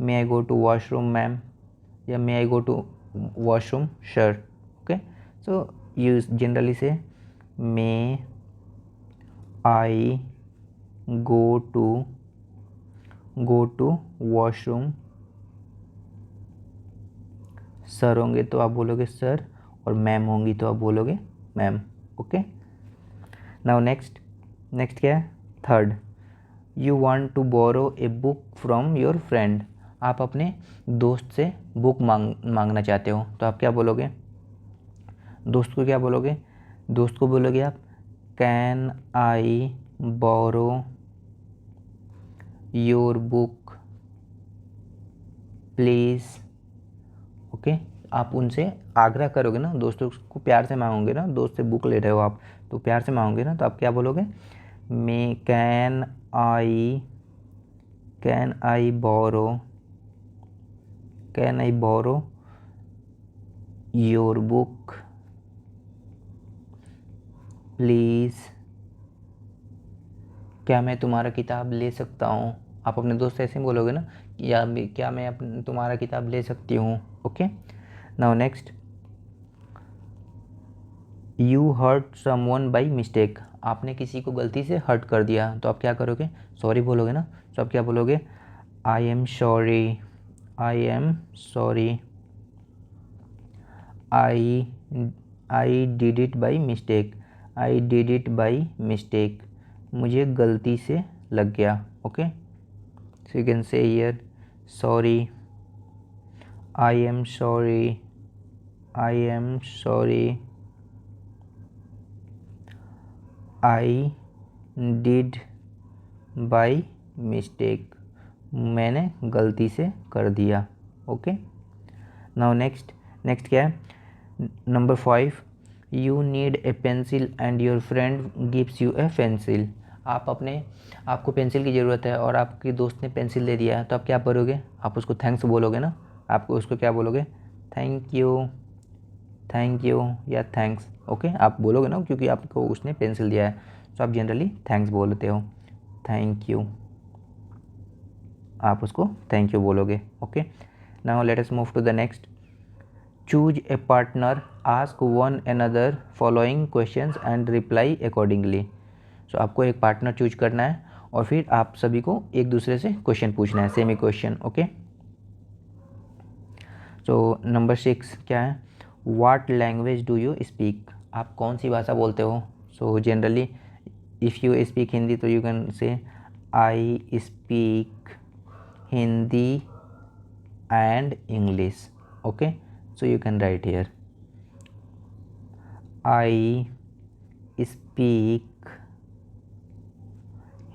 may I go to washroom ma'am, या may I go to washroom sir. Okay, so you generally say may I go to washroom. Sir होंगे तो आप बोलोगे sir, और ma'am होंगी तो आप बोलोगे मैम। ओके, नाउ नेक्स्ट क्या है, 3rd, you want to borrow a book from your friend. आप अपने दोस्त से बुक मांगना चाहते हो, तो आप क्या बोलोगे, दोस्त को क्या बोलोगे, दोस्त को बोलोगे आप can I borrow your book please. Okay, आप उनसे आग्रह करोगे ना, दोस्तों को प्यार से मांगोगे ना, दोस्त से बुक ले रहे हो आप, तो प्यार से मांगोगे ना, तो आप क्या बोलोगे, मैं can I borrow your book please, क्या मैं तुम्हारा किताब ले सकता हूँ। आप अपने दोस्त से ऐसे ही बोलोगे ना, या क्या मैं तुम्हारा किताब ले सकती हूँ। Okay, now next, you hurt someone by mistake, आपने किसी को गलती से हर्ट कर दिया, तो आप क्या करोगे, सॉरी बोलोगे ना। तो आप क्या बोलोगे, I am sorry I did it by mistake, मुझे गलती से लग गया। ओके, सो यू कैन से here sorry, I am sorry I did by mistake, मैंने गलती से कर दिया। ओके, नाउ नेक्स्ट क्या है, number 5, you need a pencil and your friend gives you a pencil, आपको पेंसिल की ज़रूरत है और आपके दोस्त ने पेंसिल दे दिया है, तो आप क्या करोगे, आप उसको थैंक्स बोलोगे ना। आपको उसको क्या बोलोगे, थैंक यू या थैंक्स। ओके, आप बोलोगे ना, क्योंकि आपको उसने पेंसिल दिया है, तो आप जनरली थैंक्स बोलते हो, थैंक यू, आप उसको थैंक यू बोलोगे। Okay, now let us move to the next, choose a partner, ask one another following questions and reply accordingly. So आपको एक पार्टनर चूज करना है और फिर आप सभी को एक दूसरे से क्वेश्चन पूछना है, semi question. Okay, so number 6 क्या है, what language do you speak, आप कौन सी भाषा बोलते हो। So generally if you speak Hindi, तो you can say I speak Hindi and English. Okay, so you can write here I speak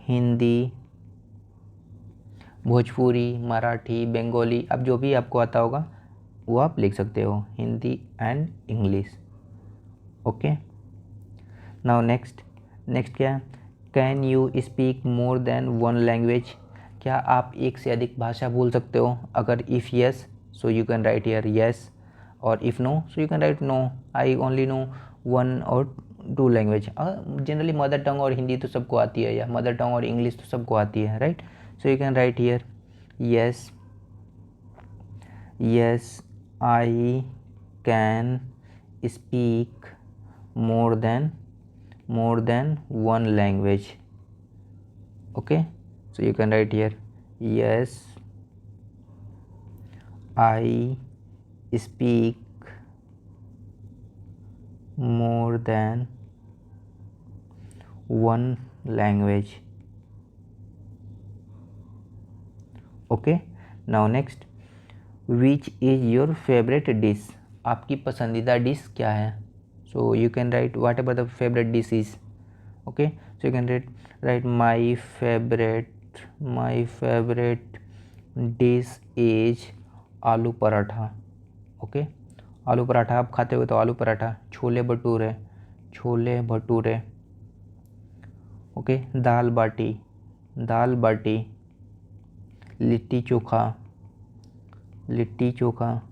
Hindi, Bhojpuri, Marathi, Bengali, अब जो भी आपको आता होगा वो आप लिख सकते हो, Hindi and English. Okay, now next क्या है, can you speak more than one language, क्या आप एक से अधिक भाषा बोल सकते हो। अगर if yes, so you can write here yes, और if no, so you can write no, I only know 1 और 2 लैंग्वेज। जनरली मदर टंग और हिंदी तो सबको आती है, या मदर टंग और इंग्लिश तो सबको आती है, right. So you can write here yes I can speak more than 1 language. Okay, so you can write here yes I speak more than 1 language. Okay, now next, which is your favorite dish, आपकी पसंदीदा dish क्या है। so you can write whatever the favorite dish is. Okay, so you can write my favorite dish is आलू paratha. Okay, आलू पराठा आप खाते हो तो aloo paratha, chole bhature. Okay, dal baati, litti chokha,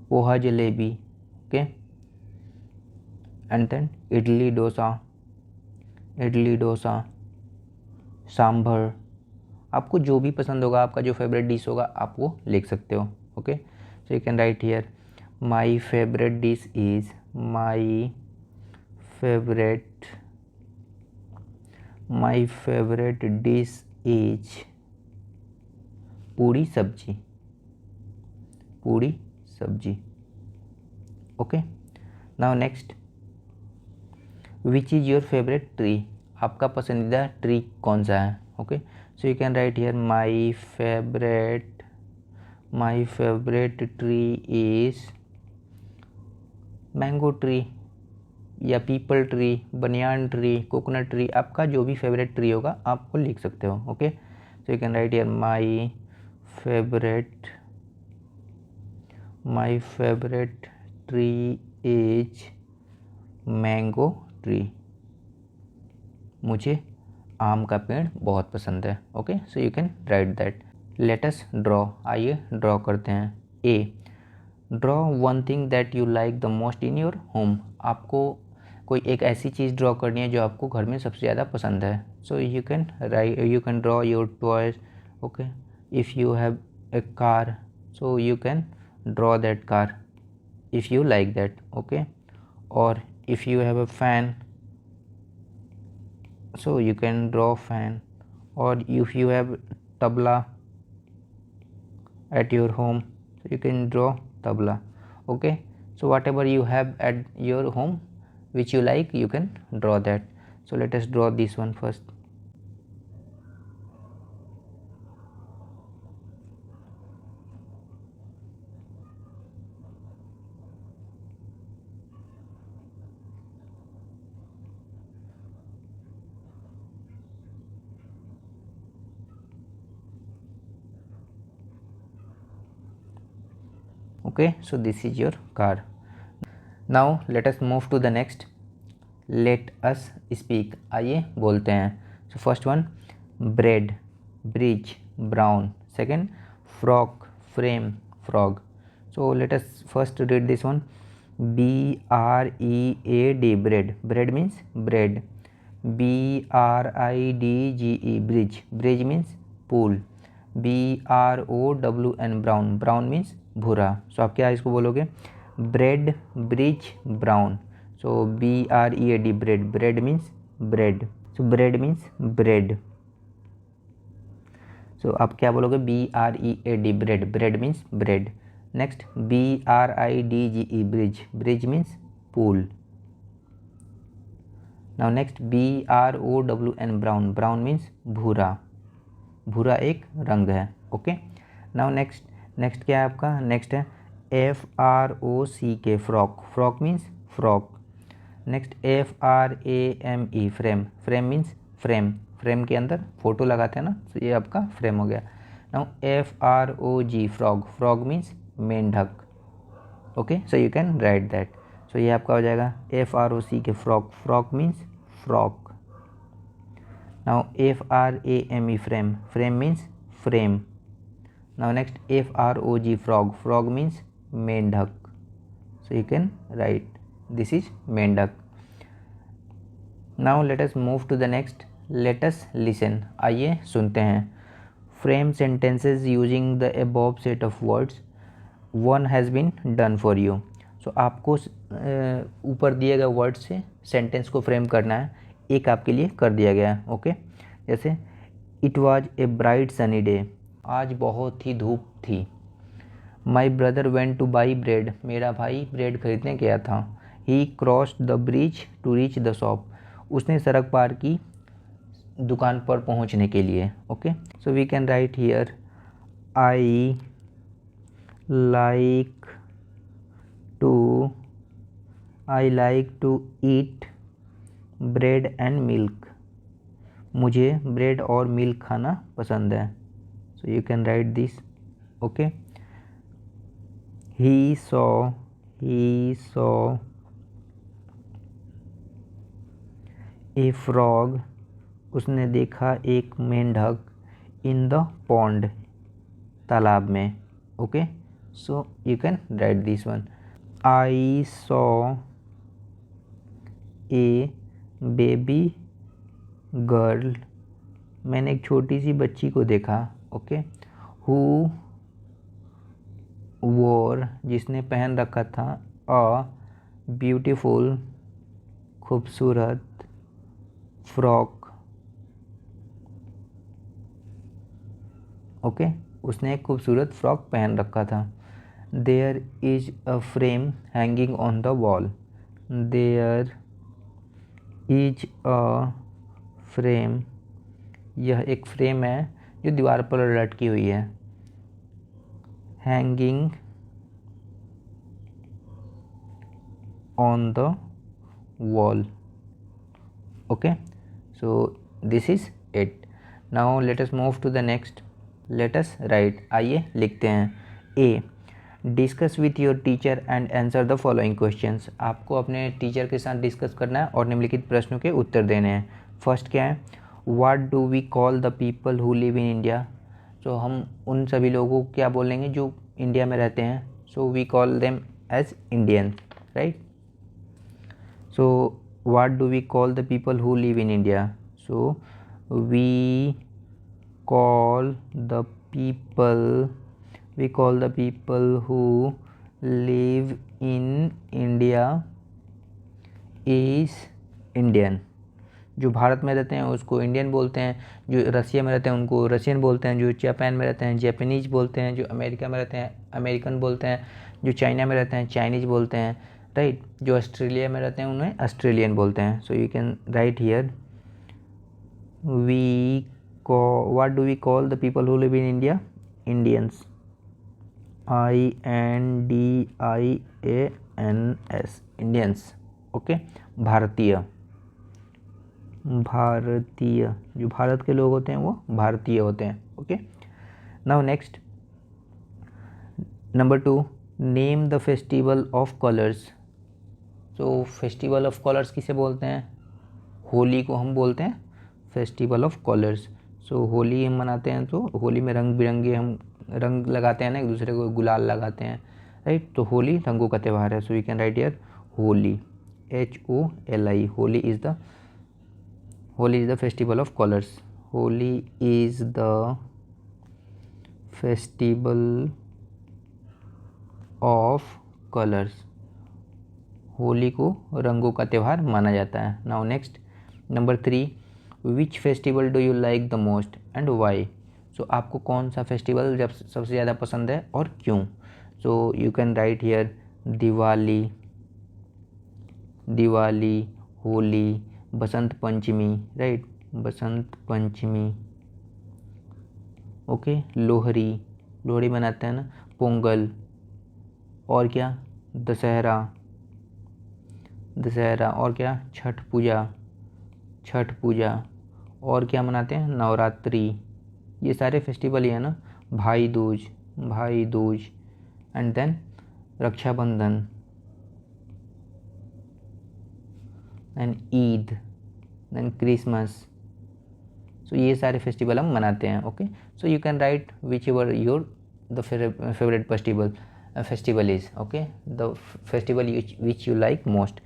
poha jalebi. Okay, and then idli dosa, sambar. आपको जो भी पसंद होगा, आपका जो फेवरेट डिश होगा, आप वो लिख सकते हो। Okay, so you can write here my favourite dish is puri sabzi. Okay, now next, which is your favourite tree, आपका पसंदीदा ट्री कौन सा है। Okay, so you can write here my favourite tree is mango tree, या peepal tree, banyan tree, coconut tree. आपका जो भी favourite tree होगा आप वो लिख सकते हो। Okay, so you can write here my favourite tree is mango tree, मुझे आम का पेड़ बहुत पसंद है। Okay, so you can write that. Let us draw, आइए ड्रॉ करते हैं। Uh, draw one thing that you like the most in your home. आपको कोई एक ऐसी चीज़ ड्रॉ करनी है जो आपको घर में सबसे ज़्यादा पसंद है। So you can right, you can draw your toys. Okay, if you have a car, so you can draw that car if you like that. Okay, or if you have a fan, so you can draw fan, or if you have tabla at your home, so you can draw tabla. Okay, so whatever you have at your home which you like, you can draw that. So let us draw this one first. Okay, so this is your car. Now let us move to the next. Let us speak, आइए बोलते हैं। So first one, bread, bridge, brown. Second, frog, frame, frog. So let us first read this one. BREAD, bread. Bread means bread. BRIDGE, bridge. Bridge means pool. BROWN, brown. Brown means भूरा। सो आप क्या इसको बोलोगे? Bread, bridge, brown. So BREAD, bread. Bread means bread. So bread means bread. So आप क्या बोलोगे? BREAD, bread. Bread means bread. Next BRIDGE, bridge. Bridge means पूल। Now next BROWN, brown. Brown means भूरा। भूरा एक रंग है। ओके, नाउ नेक्स्ट क्या है आपका? नेक्स्ट है FROCK, frock. Frock means frock. Next FRAME, frame. Frame means frame. Frame के अंदर फोटो लगाते हैं ना, तो ये आपका फ्रेम हो गया। Now FROG, frog. Frog means मेंढक। Okay, so you can write that. So ये आपका हो जाएगा FROCK, frock. Frock means frock. Now FRAME, frame. Frame means frame. Now next FROG, frog. Frog means मेंढक. So you can write this is मेंढक. Now let us move to the next. Let us listen. आइए सुनते हैं। Frame sentences using the above set of words. One has been done for you. So आपको ऊपर दिए गए word से sentence को फ्रेम करना है। एक आपके लिए कर दिया गया है। ओके, जैसे It was a bright sunny day. आज बहुत ही धूप थी। My brother went to buy bread, मेरा भाई ब्रेड खरीदने गया था। He crossed the bridge to reach the shop, उसने सड़क पार की दुकान पर पहुंचने के लिए। Okay, so we can write here I like to eat bread and milk, मुझे ब्रेड और मिल्क खाना पसंद है। So you can write this. Okay, he saw a frog, उसने देखा एक मेंढक in the pond, तालाब में। Okay, so you can write this one. I saw a baby girl, मैंने एक छोटी सी बच्ची को देखा। ओके, हु वोर, जिसने पहन रखा था अ ब्यूटीफुल, खूबसूरत फ्रॉक। ओके, उसने एक खूबसूरत फ्रॉक पहन रखा था। There is a frame hanging on the wall, there is a frame, यह एक फ्रेम है जो दीवार पर लटकी हुई है। Hanging on the wall. Okay, so this is it. Now let us move to the next. Let us write, आइए लिखते हैं। Uh, discuss with your teacher and answer the following questions. आपको अपने टीचर के साथ डिस्कस करना है और निम्नलिखित प्रश्नों के उत्तर देने हैं। फर्स्ट क्या है, what do we call the people who live in India. तो हम उन सभी लोगों को क्या बोलेंगे जो इंडिया में रहते हैं। So we call them as Indian, right. So what do we call the people who live in India. So we call the people who live in India is Indian। जो भारत में रहते हैं उसको इंडियन बोलते हैं, जो रसिया में रहते हैं उनको रशियन बोलते हैं, जो जापान में रहते हैं जापानीज बोलते हैं, जो अमेरिका में रहते हैं अमेरिकन बोलते हैं, जो चाइना में रहते हैं चाइनीज बोलते हैं, राइट। जो ऑस्ट्रेलिया में रहते हैं उन्हें ऑस्ट्रेलियन बोलते हैं। So you can write here, what do we call the people who live in India? Indians, INDIANS, Indians, okay. भारतीय, जो भारत के लोग होते हैं वो भारतीय होते हैं, okay. Now next, number 2, name the festival of colours. तो फेस्टिवल ऑफ कलर्स किसे बोलते हैं? होली को हम बोलते हैं फेस्टिवल ऑफ कलर्स। सो होली हम मनाते हैं तो होली में रंग बिरंगे हम रंग लगाते हैं ना, एक दूसरे को गुलाल लगाते हैं, राइट। तो होली रंगों का त्यौहार है। So we can write here Holi, HOLI। Holi is the festival of colours. Holi is the festival of colours. Holi को रंगों का त्यौहार माना जाता है। Now next, number 3, which festival do you like the most and why. So आपको कौन सा फेस्टिवल जब सबसे ज़्यादा पसंद है और क्यों। सो you can write here Diwali, Holi, Basant Panchami, right, Basant Panchami, okay. Lohri मनाते हैं ना, पोंगल, और क्या, दशहरा, और क्या, छठ पूजा, और क्या मनाते हैं, नवरात्रि। ये सारे फेस्टिवल ही है ना। Bhai Dooj, and then Raksha Bandhan and Eid, then Christmas. So ये सारे फेस्टिवल हम मनाते हैं, okay. So you can write whichever your the favourite festival is, okay, the festival which you like most.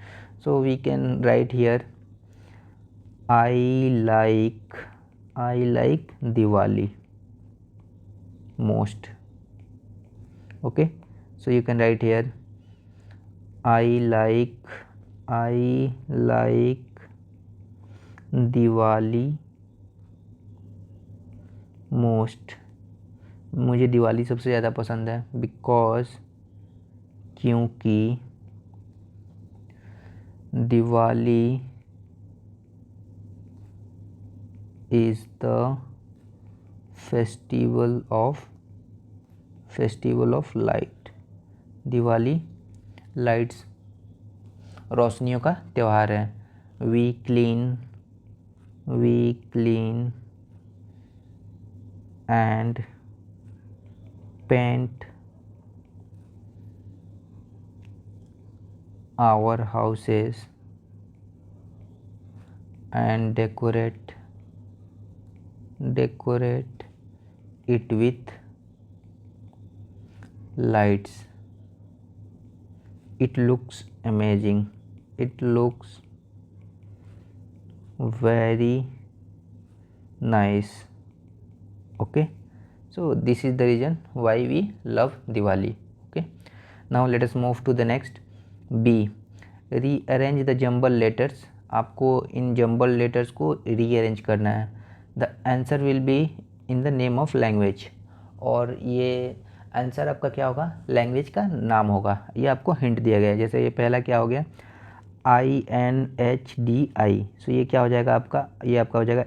So we can write here, I like Diwali most, okay. So you can write here, I like Diwali most। मुझे दिवाली सबसे ज़्यादा पसंद है, क्योंकि Diwali is the festival of light. Diwali lights, रोशनियों का त्यौहार है। We clean and paint our houses and decorate it with lights. It looks amazing, it looks very nice, okay. So this is the reason why we love Diwali, okay. Now let us move to the next, B, rearrange the jumble letters। आपको इन jumble letters को rearrange करना है। The answer will be in the name of language, और ये answer आपका क्या होगा, language का नाम होगा। ये आपको हिंट दिया गया है। जैसे ये पहला क्या हो गया, INHDI। सो ये क्या हो जाएगा आपका, ये आपका हो जाएगा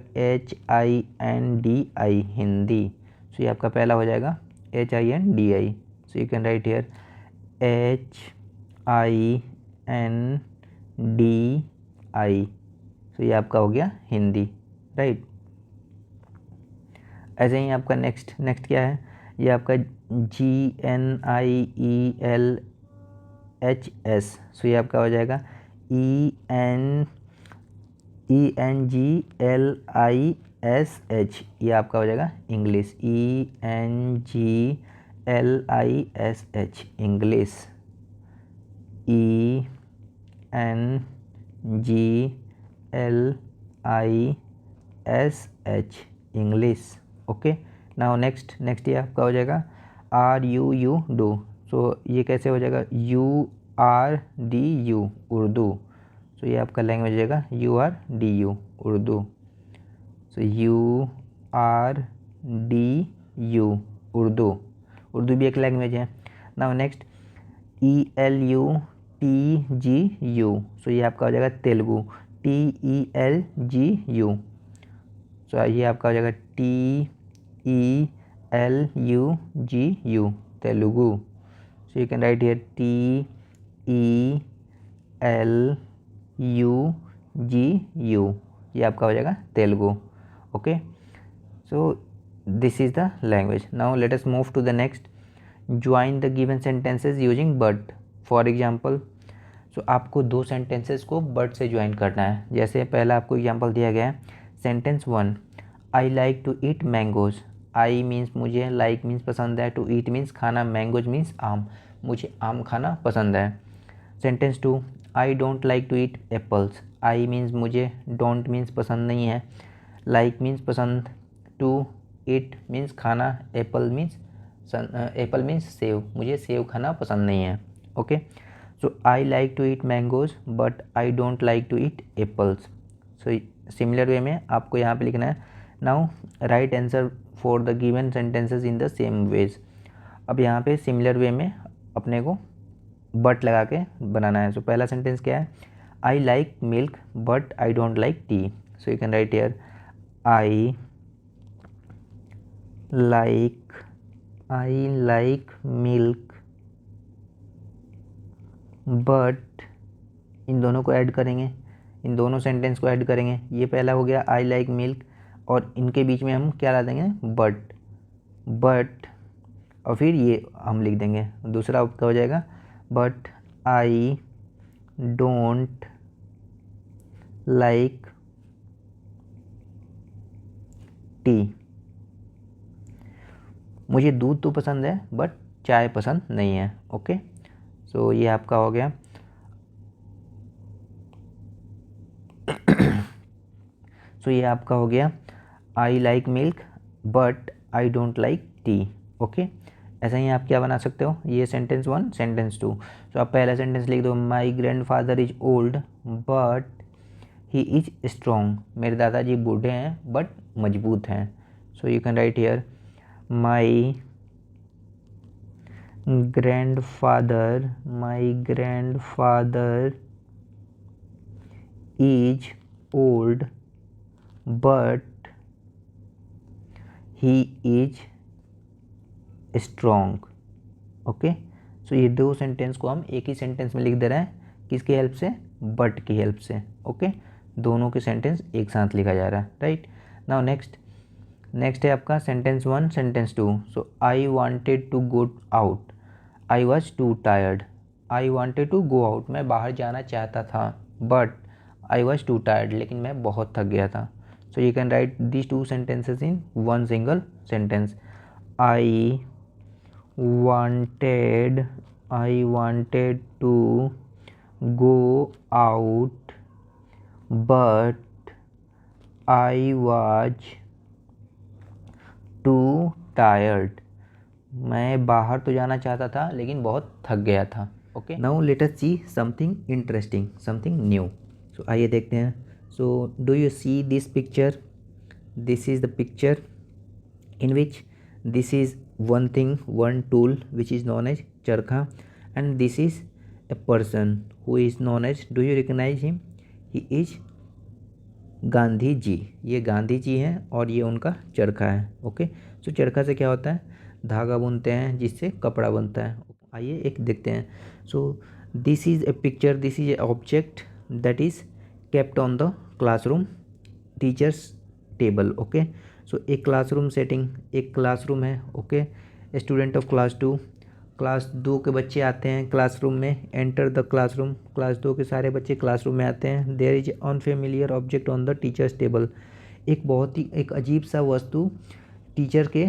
HINDI, हिंदी। सो ये आपका पहला हो जाएगा HINDI। So you can write here HINDI। सो ये आपका हो गया हिंदी, राइट। ऐसे ही आपका नेक्स्ट क्या है, ये आपका GNIELHS, सो ये आपका हो जाएगा ENGLISH, ये आपका हो जाएगा English, ENGLISH English, ENGLISH English. Okay, now next ये आपका हो जाएगा RUU, सो ये कैसे हो जाएगा, URDU उर्दू, सो ये आपका लैंग्वेज हो जाएगा URDU उर्दू, सो URDU उर्दू भी एक लैंग्वेज है। नाउ नेक्स्ट ELUTGU, सो ये आपका हो जाएगा तेलुगु, TELGU, सो ये आपका हो जाएगा TELUGU Telugu, so you can write here TELUGU, ये आपका हो जाएगा Telugu. Okay, so this is the language. Now let us move to the next, join the given sentences using but. For example, so आपको दो सेंटेंसेस को बट से join करना है। जैसे पहला आपको एग्जाम्पल दिया गया है, sentence 1, I like to eat mangoes. I means मुझे, लाइक मीन्स पसंद है, टू ईट मीन्स खाना, मैंगोज मीन्स आम, मुझे आम खाना पसंद है। Sentence 2, I don't like to eat apples. I means मुझे, डोंट मीन्स पसंद नहीं है, लाइक मीन्स पसंद, टू ईट मीन्स खाना, एप्पल मीन्स सेव, मुझे सेव खाना पसंद नहीं है। Okay, so I like to eat mangoes but I don't like to eat apples. So similar way में आपको यहाँ पे लिखना है, now write answer for the given sentences in the same ways. अब यहाँ पे सिमिलर वे में अपने को बट लगा के बनाना है। सो पहला सेंटेंस क्या है, I like milk but I don't like tea, so you can write here I like milk but, इन दोनों को ऐड करेंगे, इन दोनों सेंटेंस को ऐड करेंगे। ये पहला हो गया आई लाइक मिल्क, और इनके बीच में हम क्या ला देंगे, बट, और फिर ये हम लिख देंगे। दूसरा आपका हो जाएगा, but I don't like T, मुझे दूध तो पसंद है बट चाय पसंद नहीं है। ओके, सो ये आपका हो गया। सो ये आपका हो गया आई like milk but I don't like T. Okay, ऐसा ही आप क्या बना सकते हो, ये सेंटेंस 1, सेंटेंस 2। सो आप पहला सेंटेंस लिख दो, my grandfather is old but he is strong. मेरे दादाजी बूढ़े हैं बट मजबूत हैं। So you can write here my grandfather is old but he is strong. Okay, so ये दो सेंटेंस को हम एक ही सेंटेंस में लिख दे रहे हैं, किसकी हेल्प से, बट की हेल्प से। ओके, दोनों के सेंटेंस एक साथ लिखा जा रहा है, राइट। नाउ नेक्स्ट है आपका sentence 1, sentence 2। So I wanted to go out, I was too tired. I wanted to go out, मैं बाहर जाना चाहता था, but I was too tired, लेकिन मैं बहुत थक गया था। So you can write these two sentences in one single sentence, I wanted to go out but I was too tired। मैं बाहर तो जाना चाहता था लेकिन बहुत थक गया था। Okay, now let us see something interesting, something new. So आइए देखते हैं। So do you see this picture, this is the picture in which this is one tool which is known as charkha, and this is a person who is known as, do you recognize him, he is Gandhi ji. ये गांधी जी हैं और ये उनका चरखा है। Okay, सो चरखा से क्या होता है, धागा बुनते हैं जिससे कपड़ा बनता है। आइए एक देखते हैं। So this is a picture, this is a object that is kept on the classroom teacher's table. Okay, so एक क्लासरूम सेटिंग, एक क्लासरूम है। ओके, स्टूडेंट ऑफ क्लास 2 के बच्चे आते हैं क्लासरूम में। एंटर द क्लासरूम, क्लास 2 के सारे बच्चे क्लासरूम में आते हैं। There is unfamiliar object on the teacher's table, एक अजीब सा वस्तु टीचर के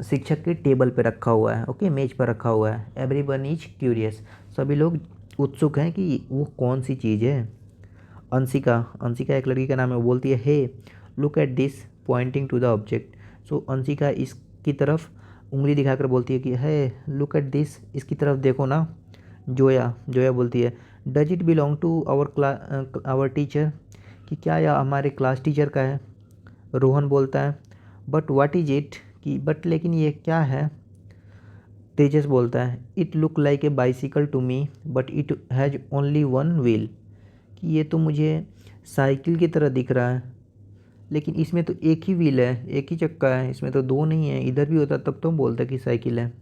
शिक्षक के टेबल पे रखा हुआ है, ओके, मेज पर रखा हुआ है। एवरीवन इज क्यूरियस, सभी लोग उत्सुक हैं कि वो कौन सी चीज़ है। अंशिका एक लड़की का नाम है, वो बोलती है hey look at this, pointing to the object. So Anshika इसकी तरफ उंगली दिखाकर बोलती है कि हे लुक एट दिस, इसकी तरफ देखो ना। जोया बोलती है does it belong to our teacher, कि क्या यह हमारे क्लास टीचर का है। रोहन बोलता है बट व्हाट इज इट, कि बट लेकिन ये क्या है। तेजस बोलता है it look like a bicycle to me but it has only one wheel, कि ये तो मुझे साइकिल की तरह दिख रहा है लेकिन इसमें तो एक ही व्हील है, एक ही चक्का है, इसमें तो दो नहीं है। इधर भी होता तब तो हम बोलते कि साइकिल है।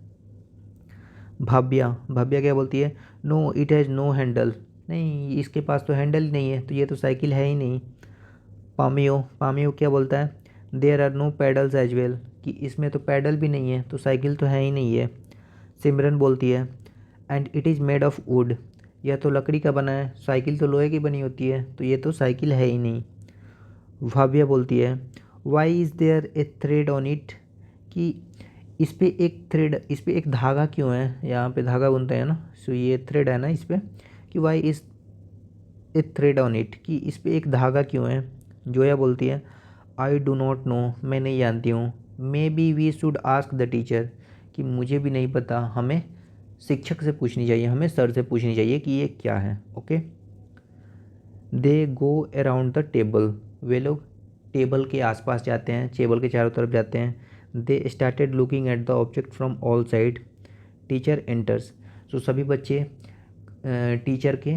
भाव्या क्या बोलती है no it has no handle, नहीं इसके पास तो हैंडल ही नहीं है, तो ये तो साइकिल है ही नहीं। पामियो क्या बोलता है there are no pedals as well, कि इसमें तो पैडल भी नहीं है, तो साइकिल तो है ही नहीं है। सिमरन बोलती है and it is made of would, यह तो लकड़ी का बना है, साइकिल तो लोहे की बनी होती है, तो ये तो साइकिल है ही नहीं। भाव्या बोलती है why is there a thread on it, कि इस पे एक धागा क्यों है, यहाँ पे धागा बुनते हैं ना, सो ये थ्रेड है ना इस पे, कि why is a thread on it, कि इस पे एक धागा क्यों है। जोया बोलती है आई डू नॉट नो, मैं नहीं जानती हूँ। Maybe we should ask the teacher, कि मुझे भी नहीं पता, हमें शिक्षक से पूछनी चाहिए, हमें सर से पूछनी चाहिए कि ये क्या है। Okay, they go around the table, वे लोग टेबल के आसपास जाते हैं, टेबल के चारों तरफ जाते हैं। They started looking at the object from all side, teacher enters, so सभी बच्चे टीचर के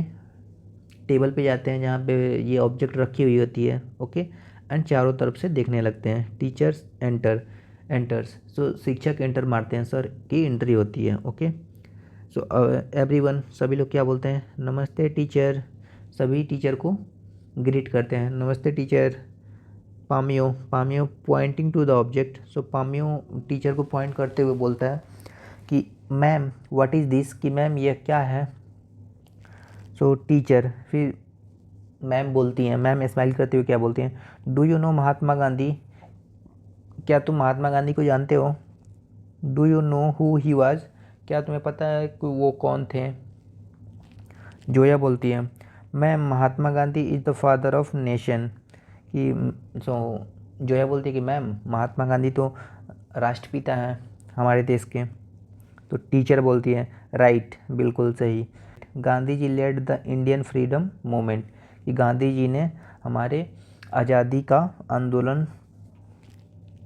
टेबल पे जाते हैं जहाँ पे ये ऑब्जेक्ट रखी हुई होती है, ओके, एंड चारों तरफ से देखने लगते हैं। टीचर्स एंटर्स, सो शिक्षक एंटर मारते हैं, सर की एंट्री होती है। ओके, सो एवरीवन, सभी लोग क्या बोलते हैं नमस्ते टीचर, सभी टीचर को ग्रीट करते हैं, नमस्ते teacher. Pamio pointing to the object, so Pamio teacher को पॉइंट करते हुए बोलता है कि मैम व्हाट इज़ दिस, कि मैम यह क्या है। सो टीचर, फिर मैम बोलती हैं, मैम स्माइल करते हुए क्या बोलती हैं do you no Mahatma Gandhi, क्या तुम महात्मा गांधी को जानते हो। Do you know who he was, क्या तुम्हें पता है कि वो कौन थे। जोया बोलती है ma'am Mahatma Gandhi is the father of nation, कि जोया बोलती है कि मैम महात्मा गांधी तो राष्ट्रपिता हैं हमारे देश के। तो टीचर बोलती है राइट, बिल्कुल सही। Gandhi ji led the Indian freedom movement, कि गांधी जी ने हमारे आज़ादी का आंदोलन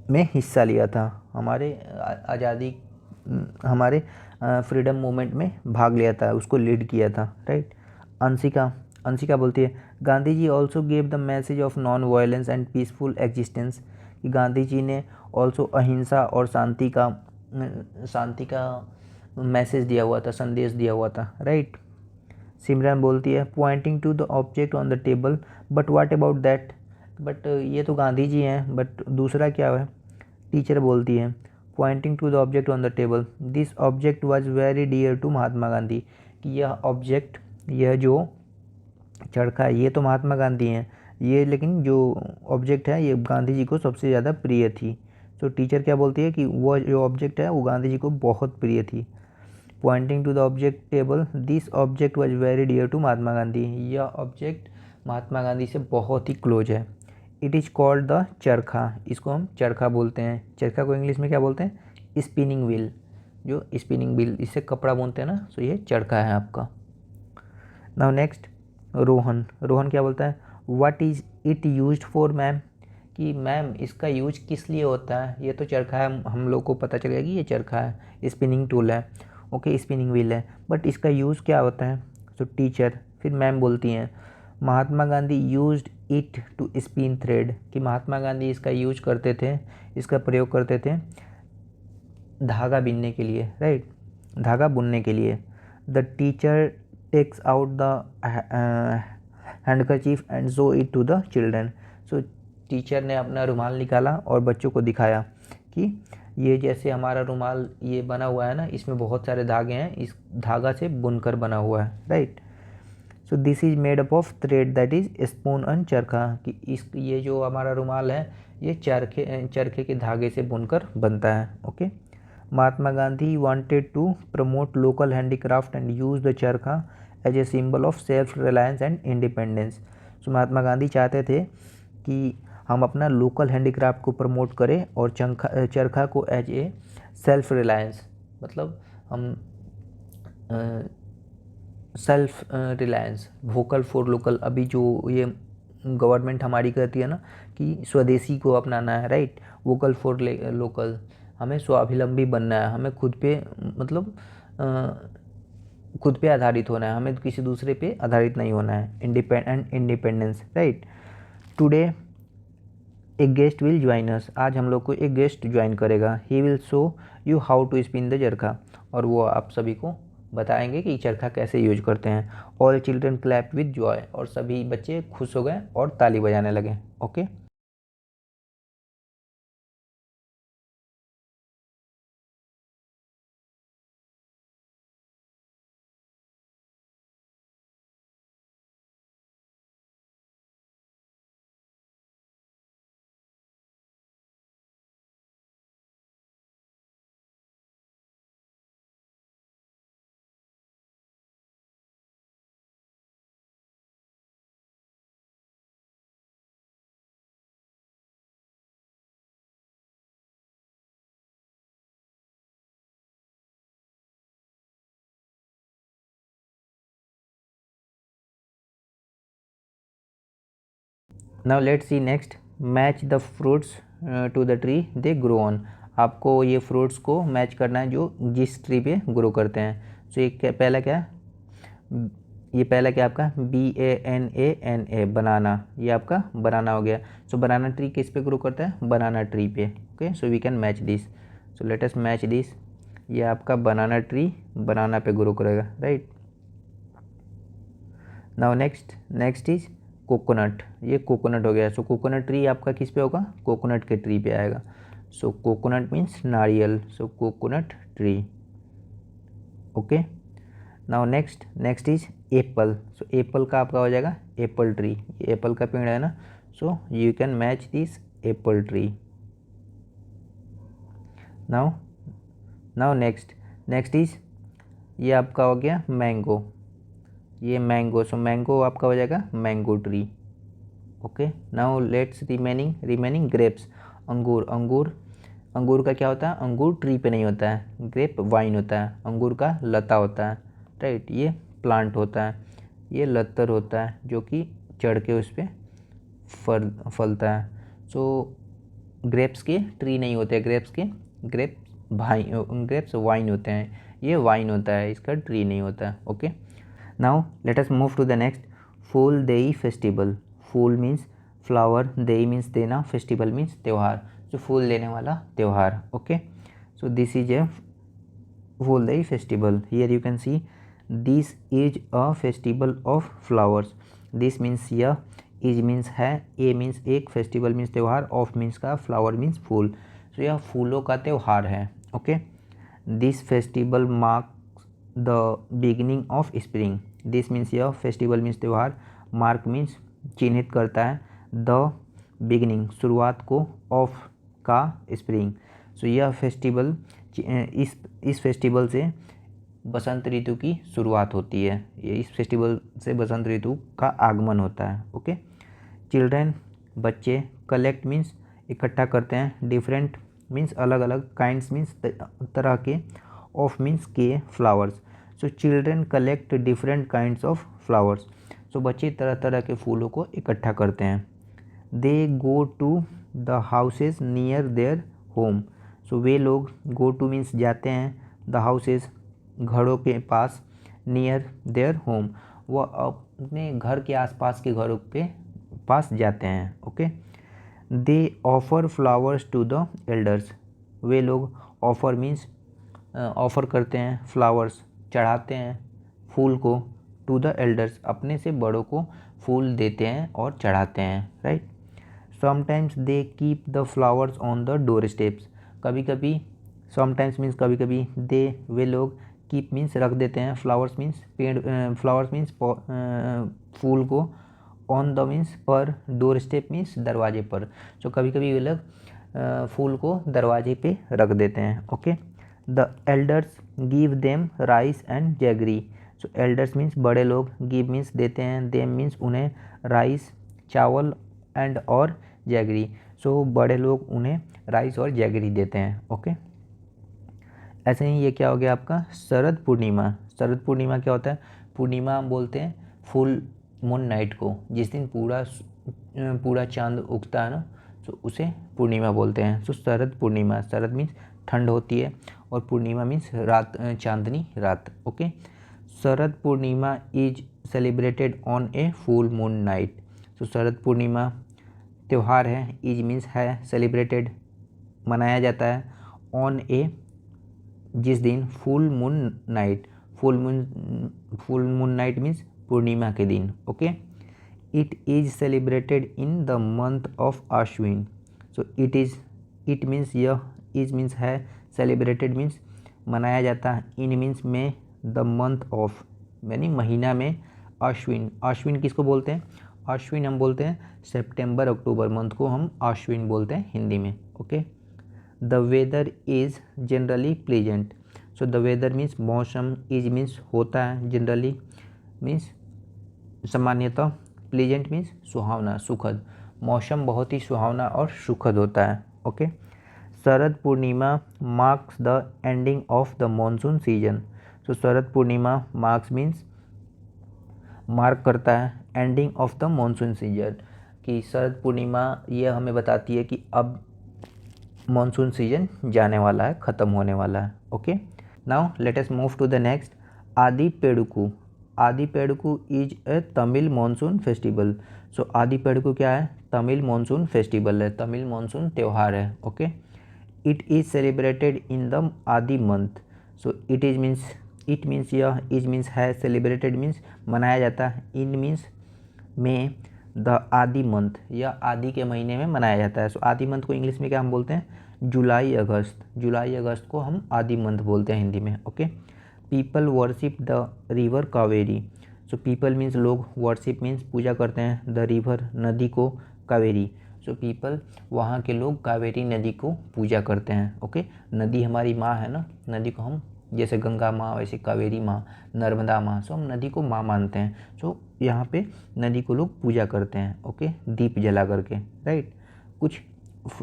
में हिस्सा लिया था, हमारे फ्रीडम मूवमेंट में भाग लिया था, उसको लीड किया था, राइट। अंशिका बोलती है Gandhi ji also gave the message of non violence and peaceful existence, कि गांधी जी ने ऑल्सो अहिंसा और शांति का मैसेज दिया हुआ था, संदेश दिया हुआ था, राइट। सिमरन बोलती है pointing to the object on the table but what about that, but ये तो गांधी जी हैं, बट दूसरा क्या है। टीचर बोलती है pointing to the object on the table this object was very dear to Mahatma Gandhi, कि यह ऑब्जेक्ट, यह जो चरखा है ये तो महात्मा गांधी हैं, ये लेकिन जो ऑब्जेक्ट है ये गांधी जी को सबसे ज़्यादा प्रिय थी। तो टीचर क्या बोलती है कि वो जो ऑब्जेक्ट है वो गांधी जी को बहुत प्रिय थी। Pointing to the object table this object was very dear to Mahatma Gandhi, यह ऑब्जेक्ट महात्मा गांधी से बहुत ही क्लोज है। It is called the charkha, इसको हम चरखा बोलते हैं। चरखा को इंग्लिश में क्या बोलते हैं स्पिनिंग व्हील, जो स्पिनिंग व्हील इससे कपड़ा बुनते हैं ना, तो ये चरखा है आपका। नाउ नेक्स्ट रोहन क्या बोलता है what is it used for ma'am, कि मैम इसका यूज किस लिए होता है, ये तो चरखा है, हम लोग को पता चलेगा कि ये चरखा है, स्पिनिंग टूल है, ओके, स्पिनिंग व्हील है, बट इसका यूज़ क्या होता है। तो टीचर, फिर मैम बोलती हैं Mahatma Gandhi used it to spin thread, कि महात्मा गांधी इसका यूज करते थे, इसका प्रयोग करते थे धागा बिनने के लिए, राइट, धागा बुनने के लिए। The teacher takes out the handkerchief and show it to the children, सो टीचर ने अपना रुमाल निकाला और बच्चों को दिखाया कि ये जैसे हमारा रुमाल ये बना हुआ है ना, इसमें बहुत सारे धागे हैं, इस धागा से बुनकर बना हुआ है, right. So this is made up of thread that is spoon and चरखा, कि इस ये जो हमारा रुमाल है ये चरखे के धागे से बुनकर बनता है, okay. Mahatma Gandhi wanted to promote local handicraft and use the charkha as a symbol of self reliance and independence. So Mahatma Gandhi चाहते थे कि हम अपना लोकल हैंडीक्राफ्ट को प्रमोट करें और चरखा को एज ए सेल्फ रिलायंस, मतलब हम self reliance, vocal for local, अभी जो ये गवर्नमेंट हमारी कहती है ना कि स्वदेशी को अपनाना है, राइट। वोकल फॉर लोकल, हमें स्वावलंबी बनना है, हमें खुद पे मतलब खुद पे आधारित होना है, हमें किसी दूसरे पे आधारित नहीं होना है, independence, right. Today a guest will join us, आज हम लोग को एक गेस्ट ज्वाइन करेगा। He will show you how to spin the charkha, और वो आप सभी को बताएंगे कि चरखा कैसे यूज करते हैं। All children clap with Joy, और सभी बच्चे खुश हो गए और ताली बजाने लगे, okay. Now let's see next, match the fruits to the tree they grow on. आपको ये फ्रूट्स को मैच करना है जो जिस ट्री पे ग्रो करते हैं। सो ये पहला क्या है, ये पहला क्या आपका BANANA, बनाना, ये आपका बनाना हो गया। सो बनाना ट्री किस पे ग्रो करता है, बनाना ट्री पे, okay. So we can match this, so let us match this, ये आपका बनाना ट्री बनाना पे ग्रो करेगा, right. Now next is coconut, ये कोकोनट हो गया। सो कोकोनट ट्री आपका किस पे होगा, कोकोनट के ट्री पे आएगा। सो कोकोनट मीन्स नारियल, सो coconut tree, okay. Now next is Apple, so Apple का आपका हो जाएगा एप्पल ट्री, ये एप्पल का पेड़ है ना, so you can match this Apple tree. Now next is, ये आपका हो गया मैंगो, ये मैंगो, सो मैंगो आपका हो जाएगा mango tree, okay. Now let's remaining grapes, अंगूर का क्या होता है, अंगूर ट्री पे नहीं होता है, ग्रेप वाइन होता है, अंगूर का लता होता है, राइट। ये प्लांट होता है, ये लतर होता है जो कि चढ़ के उस पर फलता है। सो ग्रेप्स के ट्री नहीं होते, ग्रेप्स वाइन होते हैं, ये वाइन होता है, इसका ट्री नहीं होता है, okay. Now let us move to the next, Phool Dei festival. Phool means flower, Dei means देना, फेस्टिवल मीन्स त्यौहार, जो फूल देने वाला त्यौहार, okay. So this is a Phool Dei festival. Here you can see this is a festival of flowers. This means यह, is means है, a means एक, फेस्टिवल मीन्स त्यौहार, ऑफ मीन्स का, फ्लावर मीन्स फूल। सो यह फूलों का त्यौहार है, okay. This festival marks the beginning of spring. This means यह, फेस्टिवल मीन्स त्यौहार, मार्क मीन्स चिन्हित करता है, द बिगिनिंग शुरुआत को, ऑफ का स्प्रिंग। सो यह फेस्टिवल, इस फेस्टिवल से बसंत ऋतु की शुरुआत होती है, ये इस फेस्टिवल से बसंत ऋतु का आगमन होता है, ओके। चिल्ड्रेन बच्चे, कलेक्ट मीन्स इकट्ठा करते हैं, डिफरेंट मीन्स अलग अलग, काइंड्स मीन्स तरह के, ऑफ मीन्स के, flowers. So children collect different kinds of flowers. So बच्चे तरह तरह के फूलों को इकट्ठा करते हैं। They go to the houses near their home. So वे लोग, गो टू मीन्स जाते हैं, द हाउसेज घरों के पास, नियर देयर होम वह अपने घर के आसपास के घरों के पास जाते हैं, okay. They offer flowers to the elders. वे लोग, ऑफर मीन्स ऑफर करते हैं, फ्लावर्स चढ़ाते हैं फूल को, टू द एल्डर्स अपने से बड़ों को फूल देते हैं और चढ़ाते हैं, right. Sometimes they keep the flowers on the door steps. कभी कभी, समटाइम्स मीन्स कभी कभी, दे वे लोग, कीप मीन्स रख देते हैं, फ्लावर्स मीन्स पेड़, फ्लावर्स मीन्स फूल को, ऑन द मीन्स पर, डोर स्टेप मीन्स दरवाजे पर। तो कभी कभी वे लोग फूल को दरवाजे पे रख देते हैं। Okay. The elders give them rice and jaggery. So elders means बड़े लोग, गिव मीन्स देते हैं, देम मीन्स उन्हें, राइस चावल, एंड और जैगरी। सो बड़े लोग उन्हें राइस और जैगरी देते हैं। ओके। ऐसे ही ये क्या हो गया आपका शरद पूर्णिमा। शरद पूर्णिमा क्या होता है? पूर्णिमा हम बोलते हैं फुल मून नाइट को, जिस दिन पूरा चांद उगता है ना, तो उसे पूर्णिमा बोलते हैं। तो शरद पूर्णिमा, शरद मीन्स ठंड होती है और पूर्णिमा मीन्स रात, चांदनी रात। Okay. Sharad Purnima is celebrated on a full moon night. तो शरद पूर्णिमा त्यौहार है, इज मीन्स है, सेलिब्रेटेड मनाया जाता है, ऑन ए जिस दिन, full moon night, full moon night means पूर्णिमा के दिन। Okay. It is celebrated in the month of Ashwin. So it means यह, इज मीन्स है, सेलिब्रेटेड मीन्स मनाया जाता है, इन मीन्स में, द मंथ ऑफ यानी महीना में, आश्विन। आश्विन किसको बोलते हैं? आश्विन हम बोलते हैं सितंबर अक्टूबर मंथ को हम आश्विन बोलते हैं हिंदी में। Okay. The weather is generally pleasant. So the weather means मौसम, इज मीन्स होता है, जनरली मीन्स सामान्यतः, प्लेजेंट मीन्स सुहावना, सुखद। मौसम बहुत ही सुहावना और सुखद होता है। Okay. Sharad Purnima marks the ending of the monsoon season. So Sharad Purnima marks means mark करता है, ending of the monsoon season, कि शरद पूर्णिमा ये हमें बताती है कि अब मॉनसून सीजन जाने वाला है, ख़त्म होने वाला है। Okay. Now let us move to the next, Aadi Perukku. Aadi Perukku is a Tamil monsoon festival. So Aadi Perukku क्या है? तमिल मॉनसून फेस्टिवल है, तमिल मॉनसून त्यौहार है। Okay. It is celebrated in the आदि मंथ। सो इट मीन्स यह, इज मीन्स है, सेलिब्रेटेड मीन्स मनाया जाता है, इन मीन्स में, द आदि मंथ या आदि के महीने में मनाया जाता है। सो आदि मंथ को इंग्लिश में क्या हम बोलते हैं? जुलाई अगस्त। जुलाई अगस्त को हम आदि मंथ बोलते हैं हिंदी में। Okay. People worship the river Kaveri. So people means लोग, वर्शिप मीन्स पूजा करते हैं, द रिवर नदी को, कावेरी। सो पीपल वहाँ के लोग कावेरी नदी को पूजा करते हैं। ओके। नदी हमारी माँ है ना, नदी को हम जैसे गंगा माँ वैसे कावेरी माँ, नर्मदा माँ, सो हम नदी को माँ मानते हैं। सो यहाँ पे नदी को लोग पूजा करते हैं। ओके। दीप जला करके, राइट, कुछ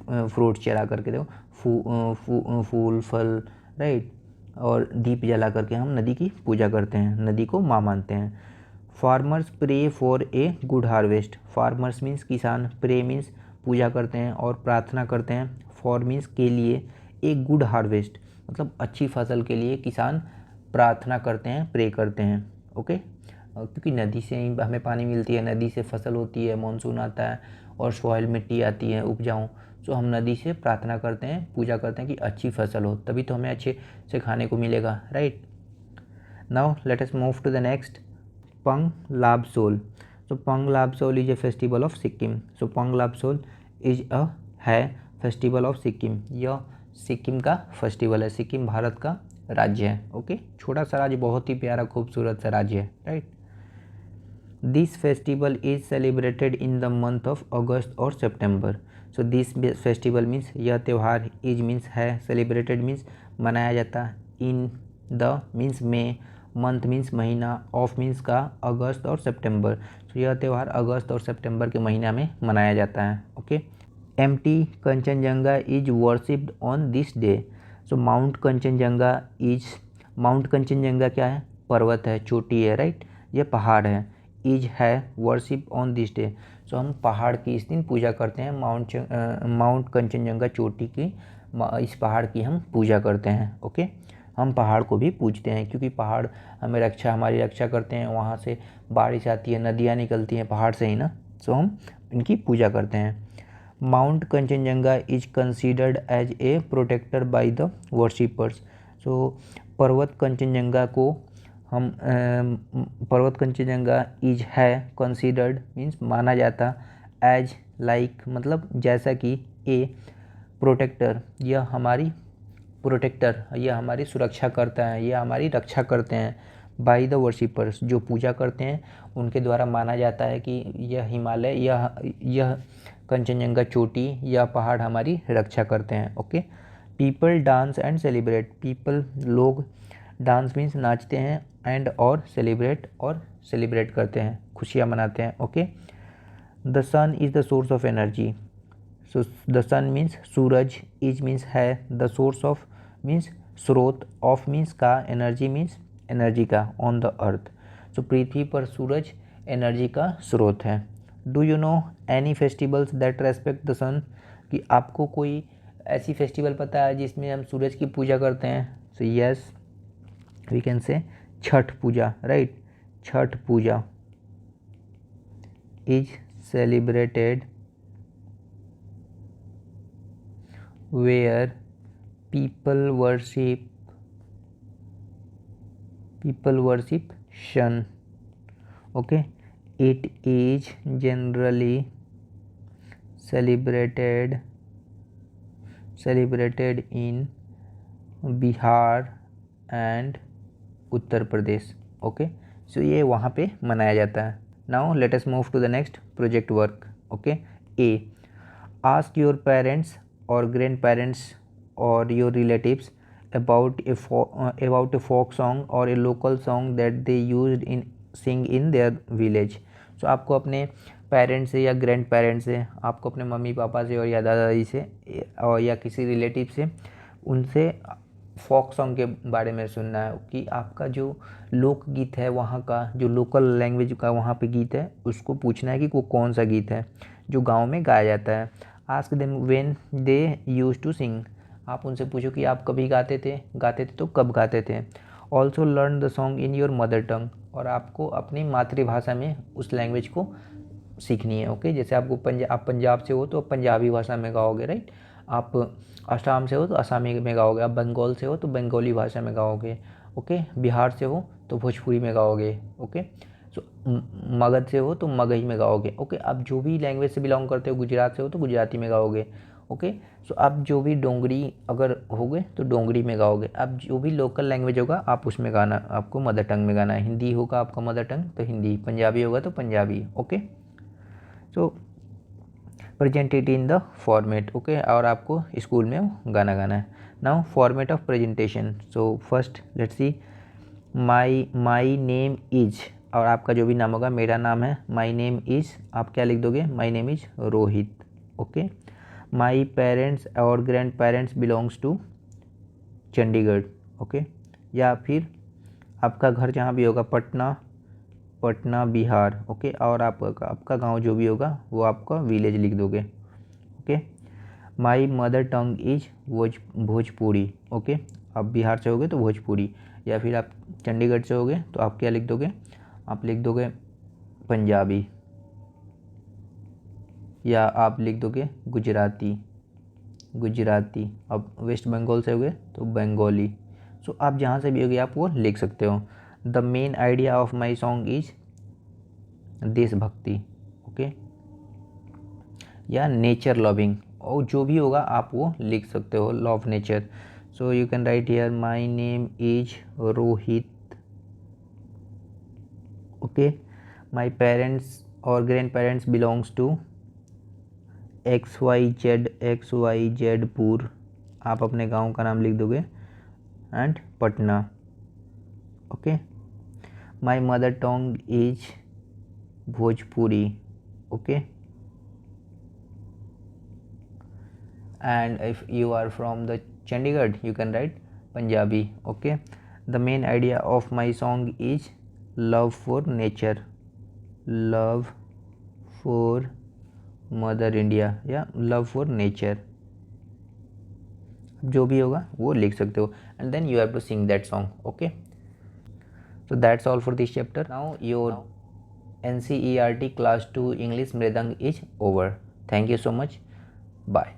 फ्रूट चढ़ा करके, देखो फूल फल, राइट, और दीप जला करके हम नदी की पूजा करते हैं, नदी को माँ मानते हैं। Farmers pray for a good harvest. Farmers means किसान, प्रे मीन्स पूजा करते हैं और प्रार्थना करते हैं, फॉर मीन्स के लिए, ए गुड हार्वेस्ट मतलब अच्छी फसल के लिए किसान प्रार्थना करते हैं, प्रे करते हैं। ओके। क्योंकि नदी से ही हमें पानी मिलती है, नदी से फसल होती है, मानसून आता है और सॉइल मिट्टी आती है उपजाऊ। सो हम नदी से प्रार्थना करते हैं, पूजा करते हैं कि अच्छी फसल हो, तभी तो हमें अच्छे से खाने को मिलेगा, right. Now let us move to the next, Pang Lhabsol. So Pang Lhabsol is a festival of Sikkim. So Pang Lhabsol is a है फेस्टिवल ऑफ सिक्किम। यह सिक्किम का फेस्टिवल है, सिक्किम भारत का राज्य है। ओके। छोटा सा राज्य, बहुत ही प्यारा खूबसूरत सा राज्य है, right. This festival is celebrated in the month of August और September. So this festival means यह त्यौहार, इज मीन्स है, सेलिब्रेटेड मीन्स मनाया जाता है, इन द मीन्स में, मंथ मीन्स महीना, ऑफ मीन्स का, अगस्त और सितंबर। तो यह त्यौहार अगस्त और सितंबर के महीना में मनाया जाता है। Okay. Empty Kanchenjunga is worshipped on this day. So mount Kanchenjunga क्या है? पर्वत है, चोटी है, राइट, ये पहाड़ है, इज है, वर्शिप ऑन दिस डे। सो हम पहाड़ की इस दिन पूजा करते हैं, माउंट कंचनजंगा चोटी की, इस पहाड़ की हम पूजा करते हैं। ओके। हम पहाड़ को भी पूजते हैं क्योंकि पहाड़ हमारी रक्षा करते हैं, वहाँ से बारिश आती है, नदियाँ निकलती हैं पहाड़ से ही ना, सो हम इनकी पूजा करते हैं। Mount Kanchenjunga is considered as a protector by the worshippers. So पर्वत कंचनजंगा इज है, कंसीडर्ड मीन्स माना जाता, एज लाइक मतलब जैसा कि, ए प्रोटेक्टर, यह हमारी सुरक्षा करता है, यह हमारी रक्षा करते हैं। बाय द वर्शिपर्स, जो पूजा करते हैं उनके द्वारा माना जाता है कि यह हिमालय, यह कंचनजंगा चोटी या पहाड़ हमारी रक्षा करते हैं। Okay. People dance and celebrate, people लोग, डांस मीन्स नाचते हैं, एंड और सेलिब्रेट करते हैं, खुशियाँ मनाते हैं। Okay. The sun is the source of energy, so the sun means सूरज, इज मीन्स है, द सोर्स ऑफ मीन्स स्रोत, ऑफ मीन्स का, एनर्जी मीन्स एनर्जी का, ऑन द अर्थ। सो पृथ्वी पर सूरज एनर्जी का स्रोत है। Do you know any festivals that respect the sun, कि आपको कोई ऐसी फेस्टिवल पता है जिसमें हम सूरज की पूजा करते हैं? So yes, we can say Chhath Puja, right. Chhath Puja is celebrated where people worship sun. Okay, it is generally celebrated in Bihar and Uttar Pradesh. Okay, so ये वहाँ पे मनाया जाता है। Now let us move to the next project work. Okay. A, ask your parents और grandparents और your relatives about a folk song or a local song that they used in sing in their village। सो आपको अपने parents से या grand parents से, आपको अपने mummy papa से और या दादा दादी से और या किसी रिलेटिव से, उनसे फोक सॉन्ग के बारे में सुनना है कि आपका जो लोकगीत है वहाँ का, जो लोकल लैंग्वेज का वहाँ पे गीत है, उसको पूछना है कि वो कौन सा गीत है जो गांव में गाया जाता है। Ask them when they used to sing, आप उनसे पूछो कि आप कभी गाते थे तो कब गाते थे। Also learn the song in your mother टंग, और आपको अपनी मातृभाषा में उस लैंग्वेज को सीखनी है। ओके, जैसे आपको आप पंजाब से हो तो पंजाबी भाषा में गाओगे, राइट। आप असम से हो तो असमी में गाओगे, आप बंगाल से हो तो बंगाली भाषा में गाओगे। ओके, बिहार से हो तो भोजपुरी में गाओगे। ओके, सो मगध से हो तो मगही में गाओगे। ओके, आप जो भी लैंग्वेज से बिलोंग करते हो, गुजरात से हो तो गुजराती में गाओगे। ओके, सो आप जो भी डोंगरी अगर होगे तो डोंगरी में गाओगे। आप जो भी लोकल लैंग्वेज होगा आप उसमें गाना, आपको मदर टंग में गाना है। हिंदी होगा आपका मदर टंग तो हिंदी, पंजाबी होगा तो Punjabi. Okay, so present it in the format. Okay, और आपको स्कूल में गाना गाना है। Now format of presentation. So first let's see, my name is, और आपका जो भी नाम होगा, मेरा नाम है माई नेम इज, आप क्या लिख दोगे? My name is Rohit. Okay, my parents और grandparents belongs to Chandigarh. Okay, या फिर आपका घर जहाँ भी होगा, पटना बिहार। ओके, और आपका गांव जो भी होगा वो आपका विलेज लिख दोगे। Okay, my mother tongue is Bhojpuri. Okay, आप बिहार से होगे तो भोजपुरी, या फिर आप चंडीगढ़ से होगे तो आप क्या लिख दोगे? आप लिख दोगे पंजाबी, या आप लिख दोगे गुजराती। अब वेस्ट बंगाल से होगे तो बंगाली। सो आप जहाँ से भी होगे आप वो लिख सकते हो। The main idea of my song is deshbhakti. Okay, या नेचर लविंग, और जो भी होगा आप वो लिख सकते हो, love nature. So you can write here my name is Rohit. Okay, my parents और grandparents belongs to XYZ पुर, आप अपने गांव का नाम लिख दोगे, and Patna. Okay, my mother tongue is Bhojpuri. Okay, and if you are from the Chandigarh you can write Punjabi. Okay, the main idea of my song is love for nature, love for mother India, या love for nature, जो भी होगा वो लिख सकते हो, and then you have to sing that song. Okay, so that's all for this chapter. Now your NCERT Class 2 English Mridang is over. Thank you so much. Bye.